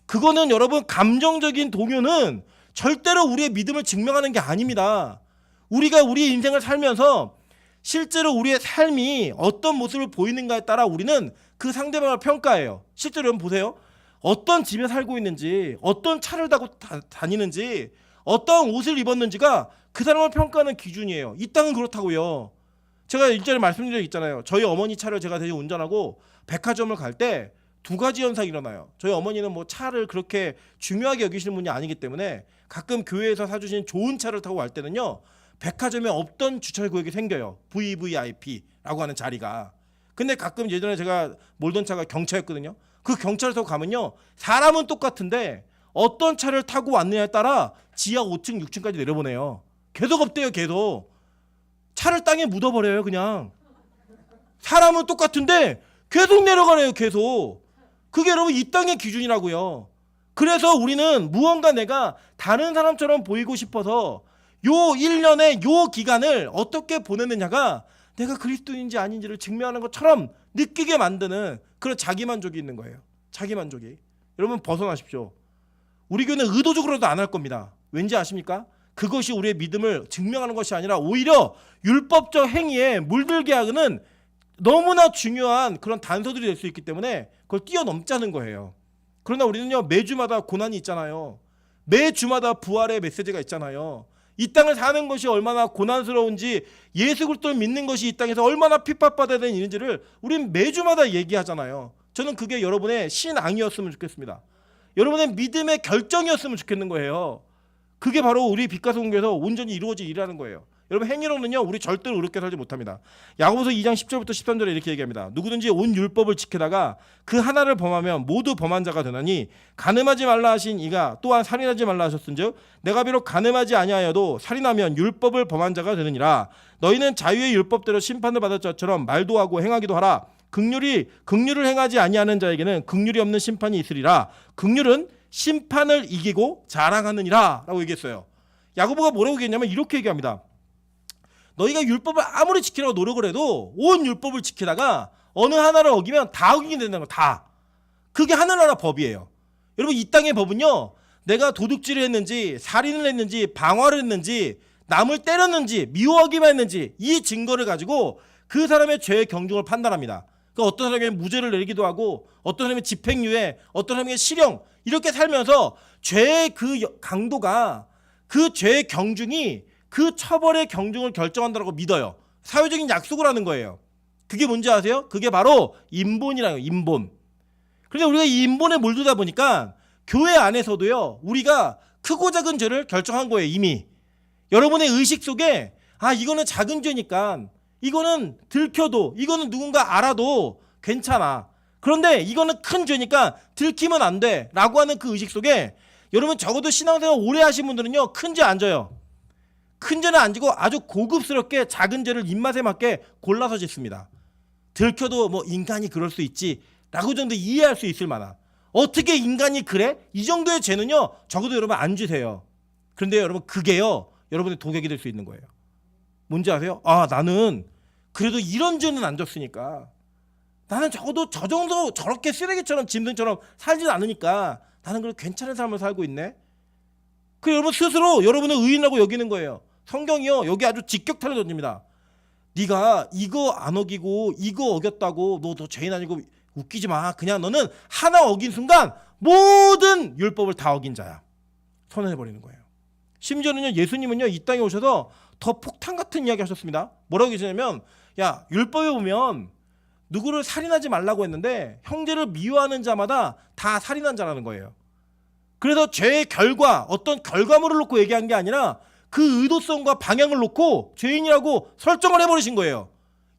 그거는 여러분 감정적인 동요는 절대로 우리의 믿음을 증명하는 게 아닙니다. 우리가 우리의 인생을 살면서 실제로 우리의 삶이 어떤 모습을 보이는가에 따라 우리는 그 상대방을 평가해요. 실제로 여러분 보세요. 어떤 집에 살고 있는지, 어떤 차를 타고 다니는지, 어떤 옷을 입었는지가 그 사람을 평가하는 기준이에요. 이 땅은 그렇다고요. 제가 일전에 말씀드린 적 있잖아요. 저희 어머니 차를 제가 대신 운전하고 백화점을 갈 때 두 가지 현상이 일어나요. 저희 어머니는 뭐 차를 그렇게 중요하게 여기시는 분이 아니기 때문에 가끔 교회에서 사주신 좋은 차를 타고 갈 때는요, 백화점에 없던 주차 구역이 생겨요. VVIP라고 하는 자리가. 근데 가끔 예전에 제가 몰던 차가 경차였거든요. 그 경차를 타고 가면요, 사람은 똑같은데 어떤 차를 타고 왔느냐에 따라 지하 5층, 6층까지 내려보내요. 계속 없대요, 계속. 차를 땅에 묻어버려요, 그냥. 사람은 똑같은데 계속 내려가네요, 계속. 그게 여러분 이 땅의 기준이라고요. 그래서 우리는 무언가 내가 다른 사람처럼 보이고 싶어서 요 1년의 요 기간을 어떻게 보내느냐가 내가 그리스도인지 아닌지를 증명하는 것처럼 느끼게 만드는 그런 자기만족이 있는 거예요. 자기만족이. 여러분 벗어나십시오. 우리 교회는 의도적으로도 안 할 겁니다. 왠지 아십니까? 그것이 우리의 믿음을 증명하는 것이 아니라 오히려 율법적 행위에 물들게 하는 너무나 중요한 그런 단서들이 될 수 있기 때문에 그걸 뛰어넘자는 거예요. 그러나 우리는요, 매주마다 고난이 있잖아요. 매주마다 부활의 메시지가 있잖아요. 이 땅을 사는 것이 얼마나 고난스러운지, 예수 그리스도를 믿는 것이 이 땅에서 얼마나 핍박받아야 되는 일인지를 우린 매주마다 얘기하잖아요. 저는 그게 여러분의 신앙이었으면 좋겠습니다. 여러분의 믿음의 결정이었으면 좋겠는 거예요. 그게 바로 우리 빛가서 공교에서 온전히 이루어질 일이라는 거예요. 여러분 행위로는요, 우리 절대로 의롭게 살지 못합니다. 야고보서 2장 10절부터 13절에 이렇게 얘기합니다. 누구든지 온 율법을 지키다가 그 하나를 범하면 모두 범한 자가 되나니, 가늠하지 말라 하신 이가 또한 살인하지 말라 하셨은즉 내가 비록 가늠하지 아니하여도 살인하면 율법을 범한 자가 되느니라. 너희는 자유의 율법대로 심판을 받을 자처럼 말도 하고 행하기도 하라. 긍휼을 행하지 아니하는 자에게는 긍휼이 없는 심판이 있으리라. 긍휼은 심판을 이기고 자랑하느니라 라고 얘기했어요. 야고보가 뭐라고 얘기했냐면 이렇게 얘기합니다. 너희가 율법을 아무리 지키려고 노력을 해도 온 율법을 지키다가 어느 하나를 어기면 다 어기게 된다는 거. 다. 그게 하늘나라 법이에요. 여러분 이 땅의 법은요, 내가 도둑질을 했는지 살인을 했는지 방화를 했는지 남을 때렸는지 미워하기만 했는지 이 증거를 가지고 그 사람의 죄의 경중을 판단합니다. 그 어떤 사람에게 무죄를 내리기도 하고 어떤 사람의 집행유예, 어떤 사람에게 실형, 이렇게 살면서 죄의 그 강도가, 그 죄의 경중이 그 처벌의 경중을 결정한다고 믿어요. 사회적인 약속을 하는 거예요. 그게 뭔지 아세요? 그게 바로 인본이라는 거예요. 인본. 그런데 우리가 이 인본에 물들다 보니까 교회 안에서도요, 우리가 크고 작은 죄를 결정한 거예요. 이미 여러분의 의식 속에 이거는 작은 죄니까, 이거는 들켜도, 이거는 누군가 알아도 괜찮아. 그런데 이거는 큰 죄니까 들키면 안 돼 라고 하는 그 의식 속에, 여러분 적어도 신앙생활 오래 하신 분들은요, 큰 죄 안 져요. 큰 죄는 안 지고 아주 고급스럽게 작은 죄를 입맛에 맞게 골라서 짓습니다. 들켜도 뭐 인간이 그럴 수 있지 라고 정도 이해할 수 있을 만한, 어떻게 인간이 그래? 이 정도의 죄는요, 적어도 여러분 안 지세요. 그런데 여러분 그게요, 여러분의 독약이 될 수 있는 거예요. 뭔지 아세요? 나는 그래도 이런 죄는 안 졌으니까, 나는 적어도 저 정도 저렇게 쓰레기처럼 짐승처럼 살진 않으니까 나는 그래도 괜찮은 삶을 살고 있네. 그 여러분 스스로 여러분을 의인이라고 여기는 거예요. 성경이요, 여기 아주 직격탄을 던집니다. 네가 이거 안 어기고 이거 어겼다고 너 죄인 아니고 웃기지 마. 그냥 너는 하나 어긴 순간 모든 율법을 다 어긴 자야. 선언해버리는 거예요. 심지어는요, 예수님은요, 이 땅에 오셔서 더 폭탄 같은 이야기 하셨습니다. 뭐라고 계시냐면, 야, 율법에 보면 누구를 살인하지 말라고 했는데 형제를 미워하는 자마다 다 살인한 자라는 거예요. 그래서 죄의 결과, 어떤 결과물을 놓고 얘기한 게 아니라 그 의도성과 방향을 놓고 죄인이라고 설정을 해버리신 거예요.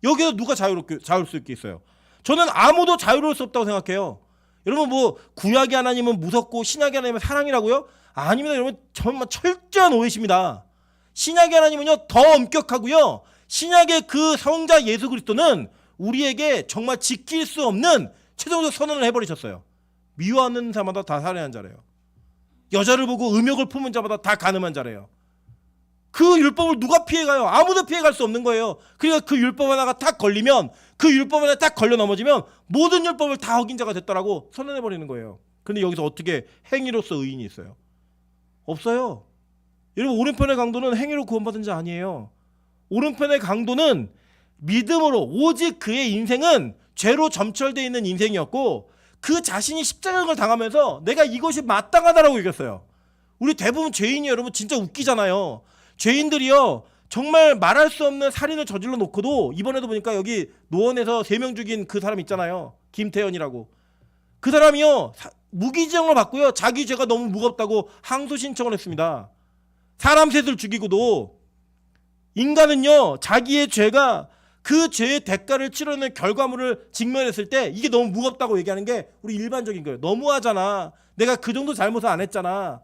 여기서 누가 자유로울 수 있겠어요? 저는 아무도 자유로울 수 없다고 생각해요. 여러분 뭐 구약의 하나님은 무섭고 신약의 하나님은 사랑이라고요? 아닙니다. 여러분 정말 철저한 오해십니다. 신약의 하나님은요, 더 엄격하고요, 신약의 그 성자 예수 그리스도는 우리에게 정말 지킬 수 없는 최종적 선언을 해버리셨어요. 미워하는 자마다 다 살인한 자래요. 여자를 보고 음욕을 품은 자마다 다 간음한 자래요. 그 율법을 누가 피해가요? 아무도 피해갈 수 없는 거예요. 그러니까 그 율법 하나가 딱 걸리면, 그 율법 하나에 딱 걸려 넘어지면 모든 율법을 다 어긴 자가 됐다라고 선언해버리는 거예요. 근데 여기서 어떻게 행위로서 의인이 있어요? 없어요. 여러분 오른편의 강도는 행위로 구원받은 자 아니에요. 오른편의 강도는 믿음으로 오직 그의 인생은 죄로 점철되어 있는 인생이었고 그 자신이 십자가를 당하면서 내가 이것이 마땅하다라고 여겼어요. 우리 대부분 죄인이 여러분 진짜 웃기잖아요. 죄인들이요 정말 말할 수 없는 살인을 저질러 놓고도 이번에도 보니까 여기 노원에서 3명 죽인 그 사람 있잖아요. 김태현이라고. 그 사람이요 무기징역을 받고요 자기 죄가 너무 무겁다고 항소 신청을 했습니다. 사람 셋을 죽이고도 인간은요 자기의 죄가 그 죄의 대가를 치르는 결과물을 직면했을 때 이게 너무 무겁다고 얘기하는 게 우리 일반적인 거예요. 너무하잖아. 내가 그 정도 잘못을 안 했잖아.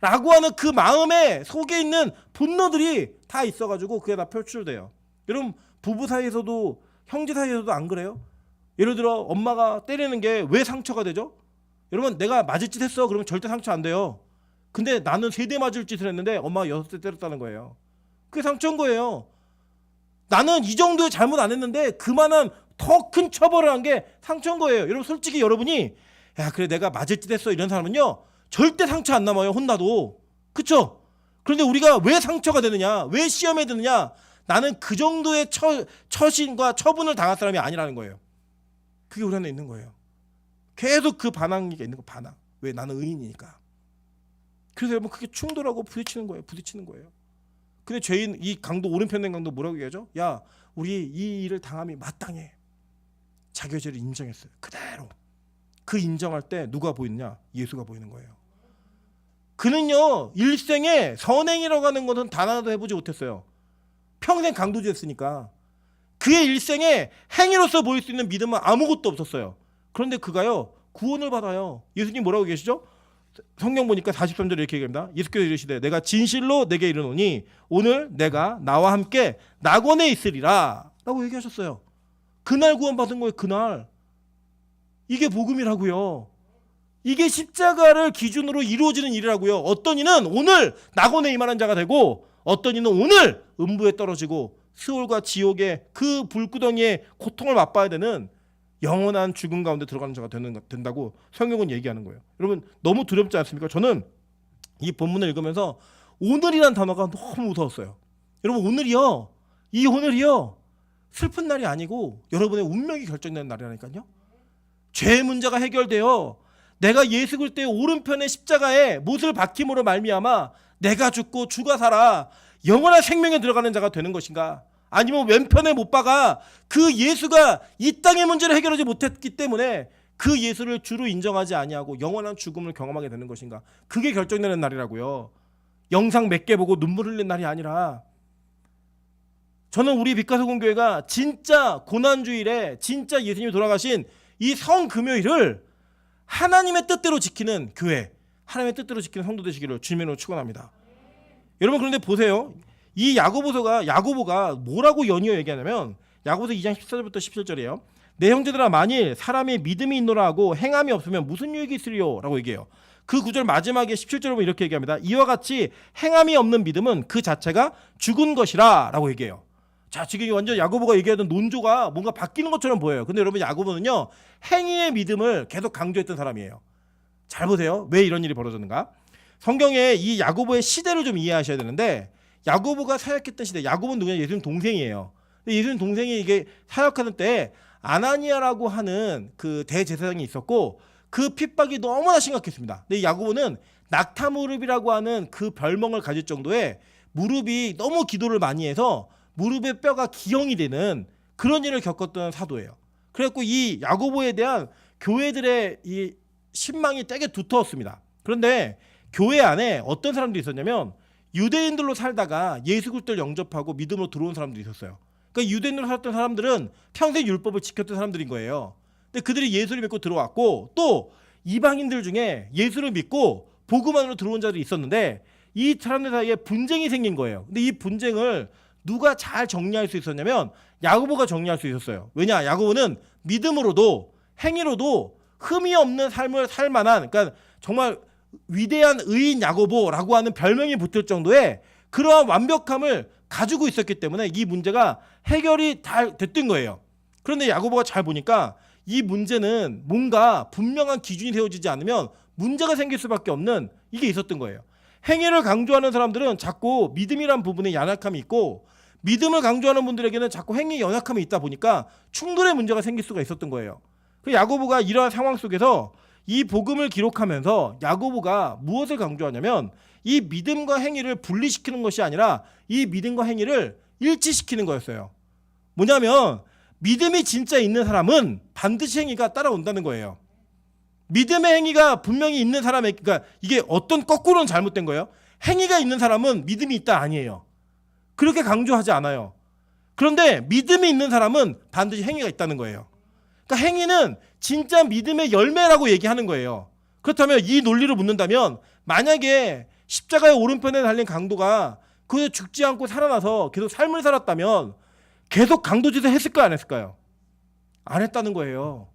라고 하는 그 마음에 속에 있는 분노들이 다 있어가지고 그게 다 표출돼요. 여러분 부부 사이에서도 형제 사이에서도 안 그래요? 예를 들어 엄마가 때리는 게 왜 상처가 되죠? 여러분 내가 맞을 짓 했어 그러면 절대 상처 안 돼요. 근데 나는 3대 맞을 짓을 했는데 엄마가 6대 때렸다는 거예요. 그게 상처인 거예요. 나는 이 정도의 잘못 안 했는데 그만한 더 큰 처벌을 한 게 상처인 거예요. 여러분 솔직히 여러분이 야 그래 내가 맞을 짓 했어 이런 사람은요 절대 상처 안 남아요. 혼나도. 그쵸? 그런데 우리가 왜 상처가 되느냐 왜 시험에 드느냐 나는 그 정도의 처신과 처분을 당할 사람이 아니라는 거예요. 그게 우리 안에 있는 거예요. 계속 그 반항이 있는 거 반항. 왜? 나는 의인이니까. 그래서 여러분 그게 충돌하고 부딪히는 거예요. 근데 죄인 이 강도 오른편의 강도 뭐라고 얘기하죠? 야 우리 이 일을 당함이 마땅해. 자기의 죄를 인정했어요. 그대로. 그 인정할 때 누가 보이느냐? 예수가 보이는 거예요. 그는요 일생에 선행이라고 하는 것은 단 하나도 해보지 못했어요. 평생 강도주였으니까. 그의 일생에 행위로서 보일 수 있는 믿음은 아무것도 없었어요. 그런데 그가요 구원을 받아요. 예수님 뭐라고 계시죠? 성경 보니까 43절에 이렇게 얘기합니다. 예수께서 이르시되 내가 진실로 내게 이르노니 오늘 내가 나와 함께 낙원에 있으리라 라고 얘기하셨어요. 그날 구원받은 거예요. 그날. 이게 복음이라고요. 이게 십자가를 기준으로 이루어지는 일이라고요. 어떤 이는 오늘 낙원에 이만한 자가 되고 어떤 이는 오늘 음부에 떨어지고 스올과 지옥의 그 불구덩이의 고통을 맛봐야 되는 영원한 죽음 가운데 들어가는 자가 된다고 성경은 얘기하는 거예요. 여러분 너무 두렵지 않습니까? 저는 이 본문을 읽으면서 오늘이란 단어가 너무 무서웠어요. 여러분 오늘이요 이 오늘이요 슬픈 날이 아니고 여러분의 운명이 결정되는 날이라니까요. 죄의 문제가 해결되어 내가 예수 그리스도의 오른편의 십자가에 못을 박힘으로 말미암아 내가 죽고 주가 살아 영원한 생명에 들어가는 자가 되는 것인가? 아니면 왼편에 못 박아 그 예수가 이 땅의 문제를 해결하지 못했기 때문에 그 예수를 주로 인정하지 아니하고 영원한 죽음을 경험하게 되는 것인가? 그게 결정되는 날이라고요. 영상 몇 개 보고 눈물 흘린 날이 아니라 저는 우리 빛가서공교회가 진짜 고난주일에 진짜 예수님이 돌아가신 이 성금요일을 하나님의 뜻대로 지키는 교회, 하나님의 뜻대로 지키는 성도 되시기를 주님으로 축원합니다. 여러분 그런데 보세요. 이 야고보가 뭐라고 연이어 얘기하냐면 야고보서 2장 14절부터 17절이에요. 내 형제들아 만일 사람이 믿음이 있노라 하고 행함이 없으면 무슨 유익이 있으리요? 라고 얘기해요. 그 구절 마지막에 17절에 보면 이렇게 얘기합니다. 이와 같이 행함이 없는 믿음은 그 자체가 죽은 것이라 라고 얘기해요. 자 지금 완전 야고보가 얘기하던 논조가 뭔가 바뀌는 것처럼 보여요. 근데 여러분 야고보는요 행위의 믿음을 계속 강조했던 사람이에요. 잘 보세요. 왜 이런 일이 벌어졌는가? 성경에 이 야고보의 시대를 좀 이해하셔야 되는데 야고보가 사역했던 시대, 야고보는 누구냐? 예수님 동생이에요. 근데 예수님 동생이 이게 사역하는 때 아나니아라고 하는 그 대제사장이 있었고 그 핍박이 너무나 심각했습니다. 근데 야고보는 낙타 무릎이라고 하는 그 별명을 가질 정도의 무릎이 너무 기도를 많이 해서 무릎의 뼈가 기형이 되는 그런 일을 겪었던 사도예요. 그래갖고 이 야고보에 대한 교회들의 이 신망이 되게 두터웠습니다. 그런데 교회 안에 어떤 사람들이 있었냐면 유대인들로 살다가 예수 그리스도를 영접하고 믿음으로 들어온 사람들이 있었어요. 그러니까 유대인으로 살았던 사람들은 평생 율법을 지켰던 사람들인 거예요. 근데 그들이 예수를 믿고 들어왔고 또 이방인들 중에 예수를 믿고 복음 안으로 들어온 자들이 있었는데 이 사람들 사이에 분쟁이 생긴 거예요. 근데 이 분쟁을 누가 잘 정리할 수 있었냐면 야고보가 정리할 수 있었어요. 왜냐? 야고보는 믿음으로도 행위로도 흠이 없는 삶을 살 만한 그러니까 정말 위대한 의인 야고보라고 하는 별명이 붙을 정도의 그러한 완벽함을 가지고 있었기 때문에 이 문제가 해결이 다 됐던 거예요. 그런데 야고보가 잘 보니까 이 문제는 뭔가 분명한 기준이 세워지지 않으면 문제가 생길 수밖에 없는 이게 있었던 거예요. 행위를 강조하는 사람들은 자꾸 믿음이란 부분에 연약함이 있고 믿음을 강조하는 분들에게는 자꾸 행위에 연약함이 있다 보니까 충돌의 문제가 생길 수가 있었던 거예요. 그 야고보가 이러한 상황 속에서 이 복음을 기록하면서 야고보가 무엇을 강조하냐면 이 믿음과 행위를 분리시키는 것이 아니라 이 믿음과 행위를 일치시키는 거였어요. 뭐냐면 믿음이 진짜 있는 사람은 반드시 행위가 따라온다는 거예요. 믿음의 행위가 분명히 있는 사람의, 그러니까 이게 어떤 거꾸로는 잘못된 거예요. 행위가 있는 사람은 믿음이 있다 아니에요. 그렇게 강조하지 않아요. 그런데 믿음이 있는 사람은 반드시 행위가 있다는 거예요. 그러니까 행위는 진짜 믿음의 열매라고 얘기하는 거예요. 그렇다면 이 논리를 묻는다면 만약에 십자가의 오른편에 달린 강도가 그 죽지 않고 살아나서 계속 삶을 살았다면 계속 강도짓을 했을까요 안 했을까요? 안 했다는 거예요.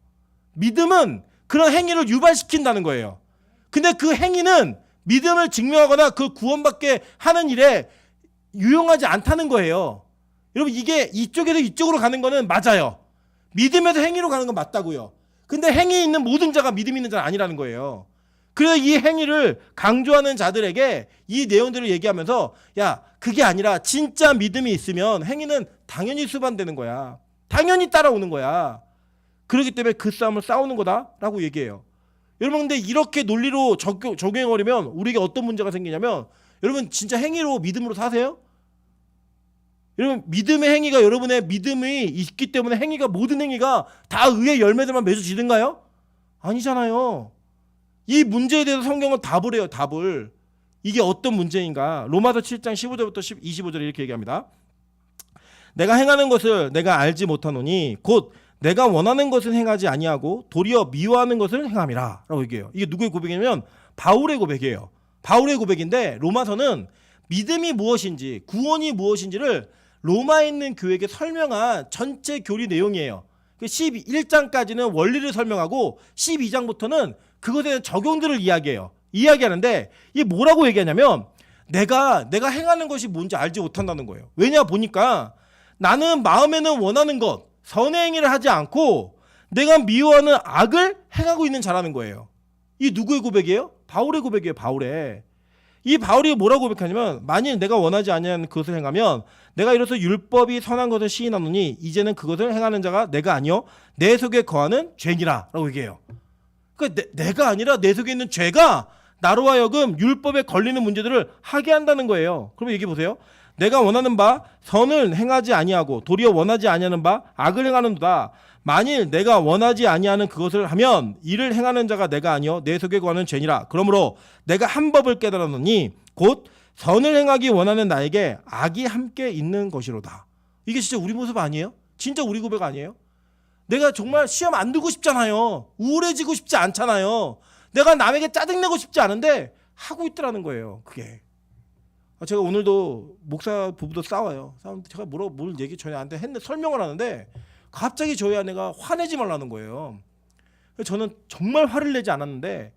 믿음은 그런 행위를 유발시킨다는 거예요. 근데 그 행위는 믿음을 증명하거나 그 구원받게 하는 일에 유용하지 않다는 거예요. 여러분 이게 이쪽에서 이쪽으로 가는 거는 맞아요. 믿음에서 행위로 가는 건 맞다고요. 근데 행위 있는 모든 자가 믿음 있는 자는 아니라는 거예요. 그래서 이 행위를 강조하는 자들에게 이 내용들을 얘기하면서 야 그게 아니라 진짜 믿음이 있으면 행위는 당연히 수반되는 거야. 당연히 따라오는 거야. 그렇기 때문에 그 싸움을 싸우는 거다라고 얘기해요. 여러분 근데 이렇게 논리로 적용해버리면 우리에게 어떤 문제가 생기냐면 여러분 진짜 행위로 믿음으로 사세요? 여러분 믿음의 행위가 여러분의 믿음이 있기 때문에 행위가 모든 행위가 다 의의 열매들만 맺어지는가요? 아니잖아요. 이 문제에 대해서 성경은 답을 해요. 답을. 이게 어떤 문제인가? 로마서 7장 15절부터 25절에 이렇게 얘기합니다. 내가 행하는 것을 내가 알지 못하노니 곧 내가 원하는 것을 행하지 아니하고 도리어 미워하는 것을 행함이라 라고 얘기해요. 이게 누구의 고백이냐면 바울의 고백이에요. 바울의 고백인데 로마서는 믿음이 무엇인지 구원이 무엇인지를 로마에 있는 교회에게 설명한 전체 교리 내용이에요. 11장까지는 원리를 설명하고 12장부터는 그것에 대한 적용들을 이야기하는데 이게 뭐라고 얘기하냐면 내가 행하는 것이 뭔지 알지 못한다는 거예요. 왜냐 보니까 나는 마음에는 원하는 것 선의 행위를 하지 않고 내가 미워하는 악을 행하고 있는 자라는 거예요. 이 누구의 고백이에요? 바울의 고백이에요. 바울의. 이 바울이 뭐라고 고백하냐면 만일 내가 원하지 아니하는 그것을 행하면 내가 이로써 율법이 선한 것을 시인하노니 이제는 그것을 행하는 자가 내가 아니요 내 속에 거하는 죄니라 라고 얘기해요. 그러니까 내가 아니라 내 속에 있는 죄가 나로 하여금 율법에 걸리는 문제들을 하게 한다는 거예요. 그러면 얘기해 보세요. 내가 원하는 바 선을 행하지 아니하고 도리어 원하지 아니하는 바 악을 행하는도다. 만일 내가 원하지 아니하는 그것을 하면 이를 행하는 자가 내가 아니요 내 속에 거하는 죄니라. 그러므로 내가 한 법을 깨달았노니 곧 선을 행하기 원하는 나에게 악이 함께 있는 것이로다. 이게 진짜 우리 모습 아니에요? 진짜 우리 고백 아니에요? 내가 정말 시험 안 들고 싶잖아요. 우울해지고 싶지 않잖아요. 내가 남에게 짜증내고 싶지 않은데 하고 있더라는 거예요. 그게. 제가 오늘도 목사 부부도 싸워요. 싸우는데 제가 뭘 얘기 전혀 안 했는데 설명을 하는데 갑자기 저희 아내가 화내지 말라는 거예요. 저는 정말 화를 내지 않았는데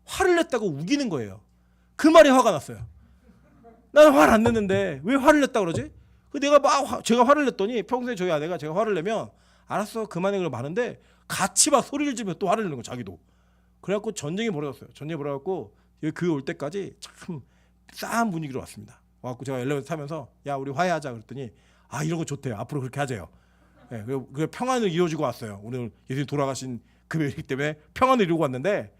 화를 냈다고 우기는 거예요. 그 말에 화가 났어요. 나는 화를 안 냈는데 왜 화를 냈다 그러지? 내가 제가 화를 냈더니 평소에 저희 아내가 제가 화를 내면 알았어 그만해 그러고 마는데 같이 막 소리를 지르면 또 화를 내는 거 자기도. 그래갖고 전쟁이 벌어졌어요. 전쟁이 벌어갖고 그 올 때까지 참 싸한 분위기로 왔습니다. 와갖고 제가 엘리베이터 타면서 야 우리 화해하자 그랬더니 아 이런 거 좋대요. 앞으로 그렇게 하재요. 네, 그 평안을 이루어지고 왔어요. 오늘 예수님 돌아가신 금요일이기 때문에 평안을 이루고 왔는데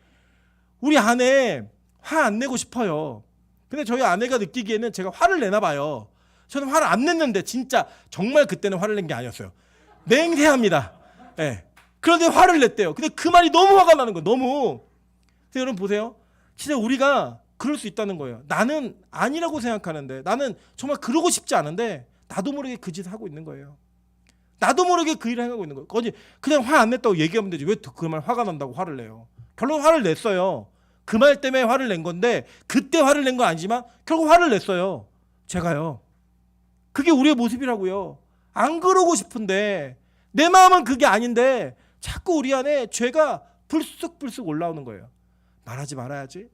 우리 아내 화 안 내고 싶어요. 근데 저희 아내가 느끼기에는 제가 화를 내나 봐요. 저는 화를 안 냈는데 진짜 정말 그때는 화를 낸 게 아니었어요. 맹세합니다. 네. 그런데 화를 냈대요. 근데 그 말이 너무 화가 나는 거예요. 너무. 그래서 여러분 보세요. 진짜 우리가 그럴 수 있다는 거예요. 나는 아니라고 생각하는데 나는 정말 그러고 싶지 않은데 나도 모르게 그 짓을 하고 있는 거예요. 나도 모르게 그 일을 하고 있는 거예요. 그냥 화 안 냈다고 얘기하면 되지 왜 그 말 화가 난다고 화를 내요. 결국 화를 냈어요. 그 말 때문에 화를 낸 건데 그때 화를 낸 건 아니지만 결국 화를 냈어요. 제가요. 그게 우리의 모습이라고요. 안 그러고 싶은데 내 마음은 그게 아닌데 자꾸 우리 안에 죄가 불쑥불쑥 올라오는 거예요. 말하지 말아야지.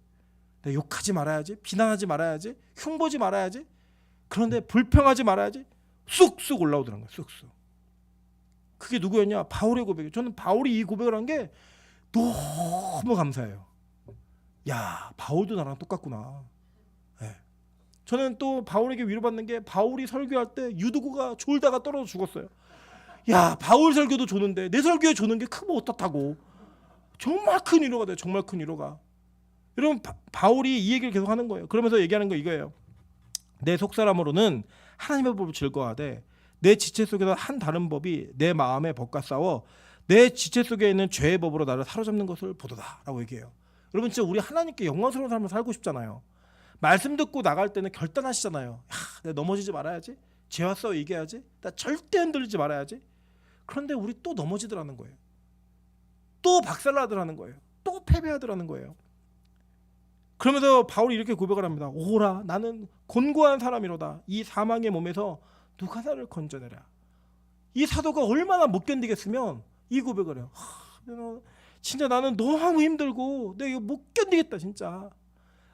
욕하지 말아야지. 비난하지 말아야지. 흉보지 말아야지. 그런데 불평하지 말아야지. 쑥쑥 올라오더라는 거예요. 쑥쑥. 그게 누구였냐? 바울의 고백이에요. 저는 바울이 이 고백을 한 게 너무 감사해요. 야 바울도 나랑 똑같구나. 네. 저는 또 바울에게 위로받는 게 바울이 설교할 때 유두고가 졸다가 떨어져 죽었어요. 야, 바울 설교도 조는데 내 설교에 조는 게 크고 어떻다고. 정말 큰 위로가 돼요. 정말 큰 위로가. 여러분 바울이 이 얘기를 계속 하는 거예요. 그러면서 얘기하는 거 이거예요. 내 속사람으로는 하나님의 법을 즐거워하되 내 지체 속에서 한 다른 법이 내 마음의 법과 싸워 내 지체 속에 있는 죄의 법으로 나를 사로잡는 것을 보도다 라고 얘기해요. 여러분 진짜 우리 하나님께 영광스러운 삶을 살고 싶잖아요. 말씀 듣고 나갈 때는 결단하시잖아요. 야, 내가 넘어지지 말아야지. 죄와 싸워 이겨야지. 나 절대 흔들리지 말아야지. 그런데 우리 또 넘어지더라는 거예요. 또 박살나더라는 거예요. 또 패배하더라는 거예요. 그러면서 바울이 이렇게 고백을 합니다. 오라 나는 곤고한 사람이로다. 이 사망의 몸에서 누가 나를 건져내라. 이 사도가 얼마나 못 견디겠으면 이 고백을 해요. 진짜 나는 너무 힘들고 내가 이거 못 견디겠다 진짜.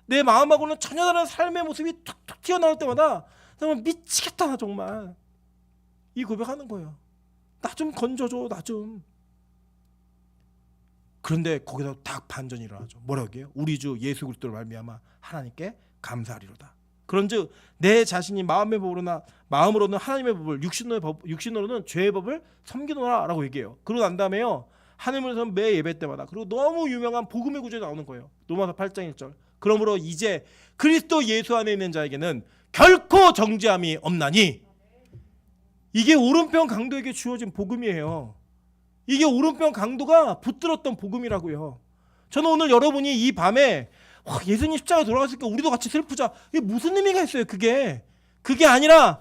내 마음하고는 전혀 다른 삶의 모습이 툭툭 튀어나올 때마다 정말 미치겠다 나 정말. 이 고백하는 거예요. 나 좀 건져줘 나 좀. 그런데 거기서 딱 반전이 일어나죠. 뭐라고 해요? 우리 주 예수 그리스도로 말미암아 하나님께 감사하리로다. 그런즉 내 자신이 마음으로는 하나님의 법을 육신으로는 죄의 법을 섬기노라라고 얘기해요. 그러고 난 다음에요. 하늘에서 매 예배 때마다 그리고 너무 유명한 복음의 구절이 나오는 거예요. 로마서 8장 1절. 그러므로 이제 그리스도 예수 안에 있는 자에게는 결코 정죄함이 없나니. 이게 오른편 강도에게 주어진 복음이에요. 이게 오른편 강도가 붙들었던 복음이라고요. 저는 오늘 여러분이 이 밤에 예수님 십자가에 돌아갔으니까 우리도 같이 슬프자. 이게 무슨 의미가 있어요? 그게 아니라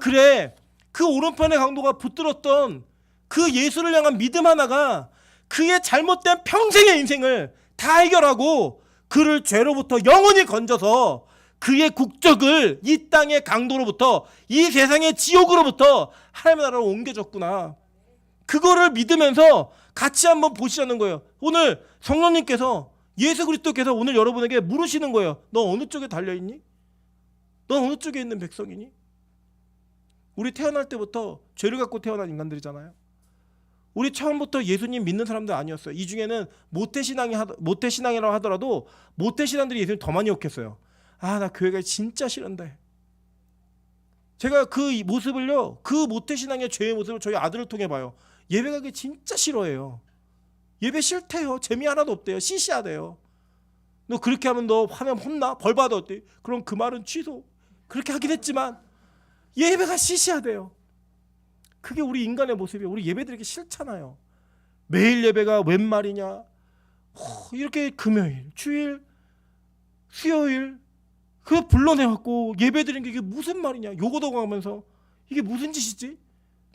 그래 그 오른편의 강도가 붙들었던 그 예수를 향한 믿음 하나가 그의 잘못된 평생의 인생을 다 해결하고 그를 죄로부터 영원히 건져서 그의 국적을 이 땅의 강도로부터 이 세상의 지옥으로부터 하나님의 나라로 옮겨줬구나. 그거를 믿으면서 같이 한번 보시자는 거예요. 오늘 성령님께서 예수 그리스도께서 오늘 여러분에게 물으시는 거예요. 너 어느 쪽에 달려있니? 너 어느 쪽에 있는 백성이니? 우리 태어날 때부터 죄를 갖고 태어난 인간들이잖아요. 우리 처음부터 예수님 믿는 사람들 아니었어요. 이 중에는 모태신앙이라고 하더라도 모태신앙들이 예수님 더 많이 욕했어요. 나 교회 가기 진짜 싫은데. 제가 그 모습을요, 그 모태신앙의 죄의 모습을 저희 아들을 통해 봐요. 예배 가기 진짜 싫어해요. 예배 싫대요. 재미 하나도 없대요. 시시하대요. 너 그렇게 하면 너 화면 혼나? 벌 받아 어때? 그럼 그 말은 취소. 그렇게 하긴 했지만 예배가 시시하대요. 그게 우리 인간의 모습이에요. 우리 예배드리기 싫잖아요. 매일 예배가 웬 말이냐? 이렇게 금요일, 주일, 수요일 그 불러내갖고 예배드리는 게 이게 무슨 말이냐? 요거도 가면서 이게 무슨 짓이지?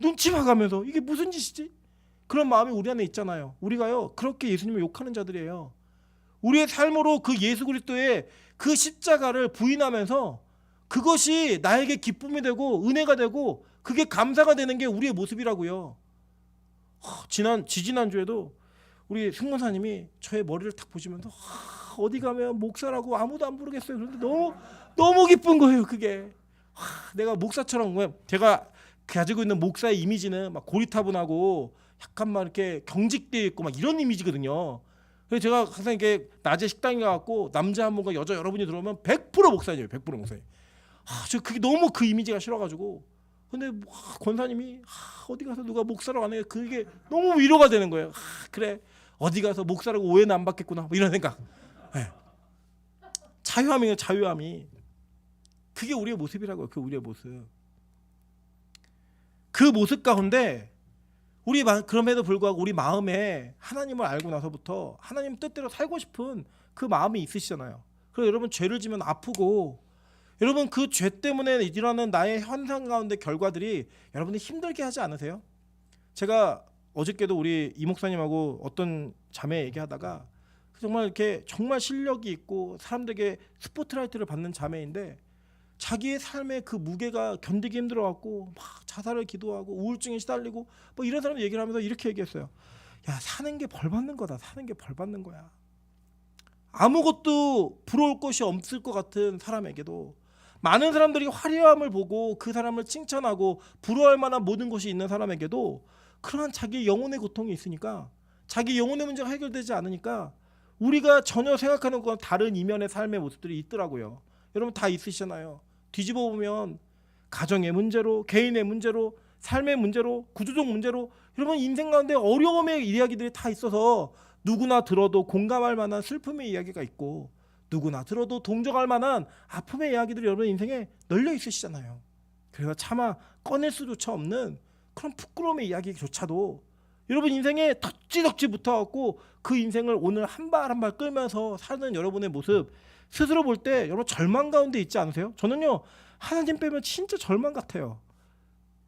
눈치 봐가면서 이게 무슨 짓이지? 그런 마음이 우리 안에 있잖아요. 우리가요 그렇게 예수님을 욕하는 자들이에요. 우리의 삶으로 그 예수 그리스도의 그 십자가를 부인하면서 그것이 나에게 기쁨이 되고 은혜가 되고 그게 감사가 되는 게 우리의 모습이라고요. 지지난주에도 우리 승무사님이 저의 머리를 딱 보시면서 어디 가면 목사라고 아무도 안 부르겠어요. 그런데 너무 기쁜 거예요. 그게 내가 목사처럼 제가 가지고 있는 목사의 이미지는 막 고리타분하고 약간 막 이렇게 경직되어 있고 막 이런 이미지거든요. 그래서 제가 항상 이렇게 낮에 식당에 가갖고 남자 한 분과 여자 여러분이 들어오면 100% 목사님이에요. 100% 목사님. 저 그게 너무 그 이미지가 싫어가지고. 근데 권사님이 어디 가서 누가 목사라고 안 해. 그게 너무 위로가 되는 거예요. 그래 어디 가서 목사라고 오해는 안 받겠구나. 뭐 이런 생각. 네. 자유함이에요. 자유함이. 그게 우리의 모습이라고요. 그 우리의 모습. 그 모습 가운데 우리 그럼에도 불구하고 우리 마음에 하나님을 알고 나서부터 하나님 뜻대로 살고 싶은 그 마음이 있으시잖아요. 그래서 여러분 죄를 지면 아프고 여러분 그 죄 때문에 일어나는 나의 현상 가운데 결과들이 여러분을 힘들게 하지 않으세요? 제가 어저께도 우리 이 목사님하고 어떤 자매 얘기하다가 정말 이렇게 정말 실력이 있고 사람들에게 스포트라이트를 받는 자매인데 자기의 삶의 그 무게가 견디기 힘들어갖고 막 자살을 기도하고 우울증에 시달리고 뭐 이런 사람 얘기를 하면서 이렇게 얘기했어요. 야 사는 게 벌 받는 거다. 사는 게 벌 받는 거야. 아무것도 부러울 것이 없을 것 같은 사람에게도 많은 사람들이 화려함을 보고 그 사람을 칭찬하고 부러워할 만한 모든 것이 있는 사람에게도 그러한 자기 영혼의 고통이 있으니까 자기 영혼의 문제가 해결되지 않으니까 우리가 전혀 생각하는 건 다른 이면의 삶의 모습들이 있더라고요. 여러분 다 있으시잖아요. 뒤집어 보면 가정의 문제로, 개인의 문제로, 삶의 문제로, 구조적 문제로 여러분 인생 가운데 어려움의 이야기들이 다 있어서 누구나 들어도 공감할 만한 슬픔의 이야기가 있고 누구나 들어도 동정할 만한 아픔의 이야기들이 여러분 인생에 널려 있으시잖아요. 그래서 차마 꺼낼 수조차 없는 그런 부끄러움의 이야기조차도 여러분 인생에 덕지덕지 붙어갖고 그 인생을 오늘 한 발 한 발 끌면서 사는 여러분의 모습 스스로 볼 때 여러분 절망 가운데 있지 않으세요? 저는요 하나님 빼면 진짜 절망 같아요.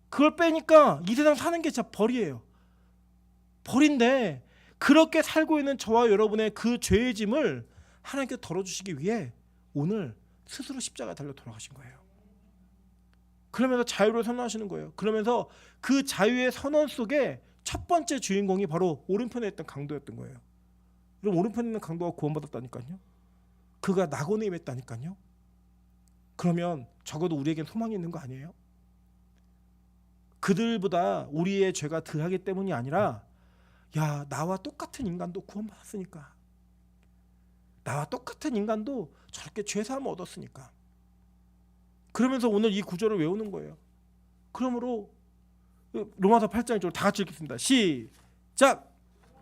그걸 빼니까 이 세상 사는 게 진짜 벌이에요. 벌인데 그렇게 살고 있는 저와 여러분의 그 죄의 짐을 하나님께 덜어주시기 위해 오늘 스스로 십자가에 달려 돌아가신 거예요. 그러면서 자유를 선언하시는 거예요. 그러면서 그 자유의 선언 속에 첫 번째 주인공이 바로 오른편에 있던 강도였던 거예요. 그럼 오른편에 있는 강도가 구원받았다니까요. 그가 낙원에 임했다니까요. 그러면 적어도 우리에겐 소망이 있는 거 아니에요? 그들보다 우리의 죄가 덜하기 때문이 아니라 야 나와 똑같은 인간도 구원받았으니까 나와 똑같은 인간도 저렇게 죄사함을 얻었으니까 그러면서 오늘 이 구절을 외우는 거예요. 그러므로 로마서 8장 쪽으로 다 같이 읽겠습니다. 시작.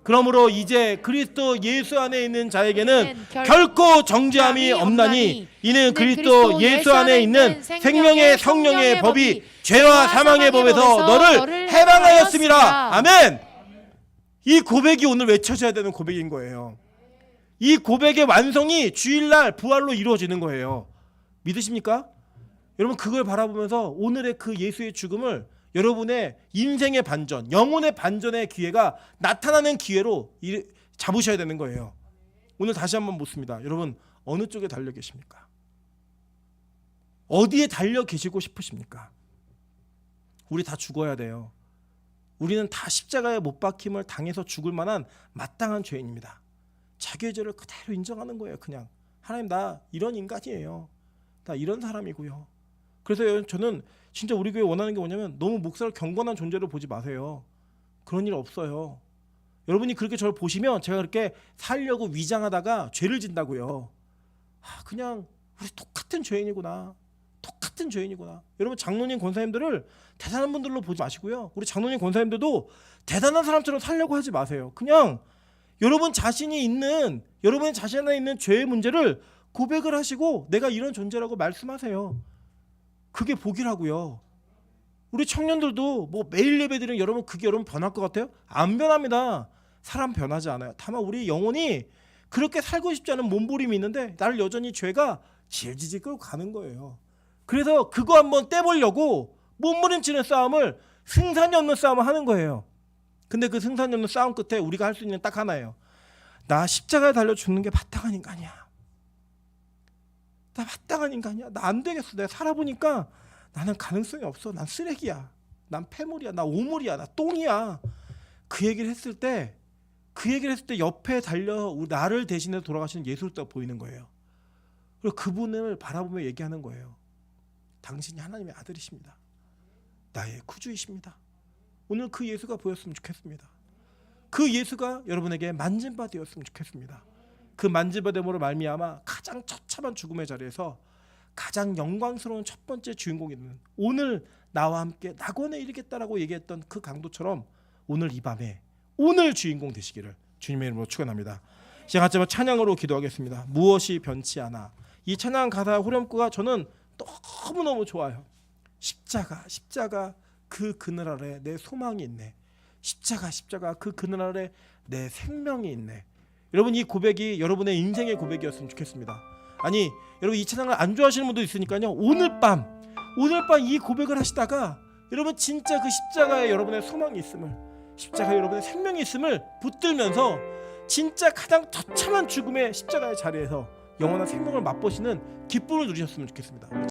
그러므로 이제 그리스도 예수 안에 있는 자에게는 결코 정죄함이 없나니 이는 그리스도 예수 안에 있는 생명의 성령의 법이 죄와 사망의 법에서 너를 해방하였습니다. 아멘. 이 고백이 오늘 외쳐져야 되는 고백인 거예요. 이 고백의 완성이 주일날 부활로 이루어지는 거예요. 믿으십니까? 여러분 그걸 바라보면서 오늘의 그 예수의 죽음을 여러분의 인생의 반전, 영혼의 반전의 기회가 나타나는 기회로 잡으셔야 되는 거예요. 오늘 다시 한번 묻습니다. 여러분 어느 쪽에 달려 계십니까? 어디에 달려 계시고 싶으십니까? 우리 다 죽어야 돼요. 우리는 다 십자가에 못 박힘을 당해서 죽을 만한 마땅한 죄인입니다. 자기의 죄를 그대로 인정하는 거예요. 그냥 하나님 나 이런 인간이에요. 나 이런 사람이고요. 그래서 저는 진짜 우리 교회 원하는 게 뭐냐면 너무 목사를 경건한 존재로 보지 마세요. 그런 일 없어요. 여러분이 그렇게 저를 보시면 제가 그렇게 살려고 위장하다가 죄를 진다고요. 그냥 우리 똑같은 죄인이구나. 똑같은 죄인이구나. 여러분 장로님 권사님들을 대단한 분들로 보지 마시고요. 우리 장로님 권사님들도 대단한 사람처럼 살려고 하지 마세요. 그냥 여러분 자신이 있는 여러분 자신 안에 있는 죄의 문제를 고백을 하시고 내가 이런 존재라고 말씀하세요. 그게 복이라고요. 우리 청년들도 뭐 매일 예배드리는 여러분 그게 여러분 변할 것 같아요? 안 변합니다. 사람 변하지 않아요. 다만 우리 영혼이 그렇게 살고 싶지 않은 몸부림이 있는데 나를 여전히 죄가 질질 끌고 가는 거예요. 그래서 그거 한번 떼보려고 몸부림치는 싸움을 승산이 없는 싸움을 하는 거예요. 근데 그 승산이 없는 싸움 끝에 우리가 할 수 있는 딱 하나예요. 나 십자가에 달려 죽는 게 마땅한 인간이야. 나 마땅한 인간이야. 나 안 되겠어. 내가 살아보니까 나는 가능성이 없어. 난 쓰레기야. 난 폐물이야. 나 오물이야. 나 똥이야. 그 얘기를 했을 때 옆에 달려 나를 대신해서 돌아가시는 예수를 딱 보이는 거예요. 그리고 그분을 바라보며 얘기하는 거예요. 당신이 하나님의 아들이십니다. 나의 구주이십니다. 오늘 그 예수가 보였으면 좋겠습니다. 그 예수가 여러분에게 만진 바 되었으면 좋겠습니다. 그 만진 바 됨으로 말미암아 가장 처참한 죽음의 자리에서 가장 영광스러운 첫 번째 주인공이 되는 오늘 나와 함께 낙원에 이르겠다라고 얘기했던 그 강도처럼 오늘 이 밤에 오늘 주인공 되시기를 주님의 이름으로 축원합니다. 시작하자마자 찬양으로 기도하겠습니다. 무엇이 변치 않아. 이 찬양 가사 후렴구가 저는 너무너무 좋아요. 십자가 그 그늘 아래 내 소망이 있네. 십자가 그 그늘 아래 내 생명이 있네. 여러분 이 고백이 여러분의 인생의 고백이었으면 좋겠습니다. 아니 여러분 이 찬양을 안 좋아하시는 분도 있으니까요. 오늘 밤 이 고백을 하시다가 여러분 진짜 그 십자가에 여러분의 소망이 있음을 십자가에 여러분의 생명이 있음을 붙들면서 진짜 가장 처참한 죽음의 십자가의 자리에서 영원한 생명을 맛보시는 기쁨을 누리셨으면 좋겠습니다.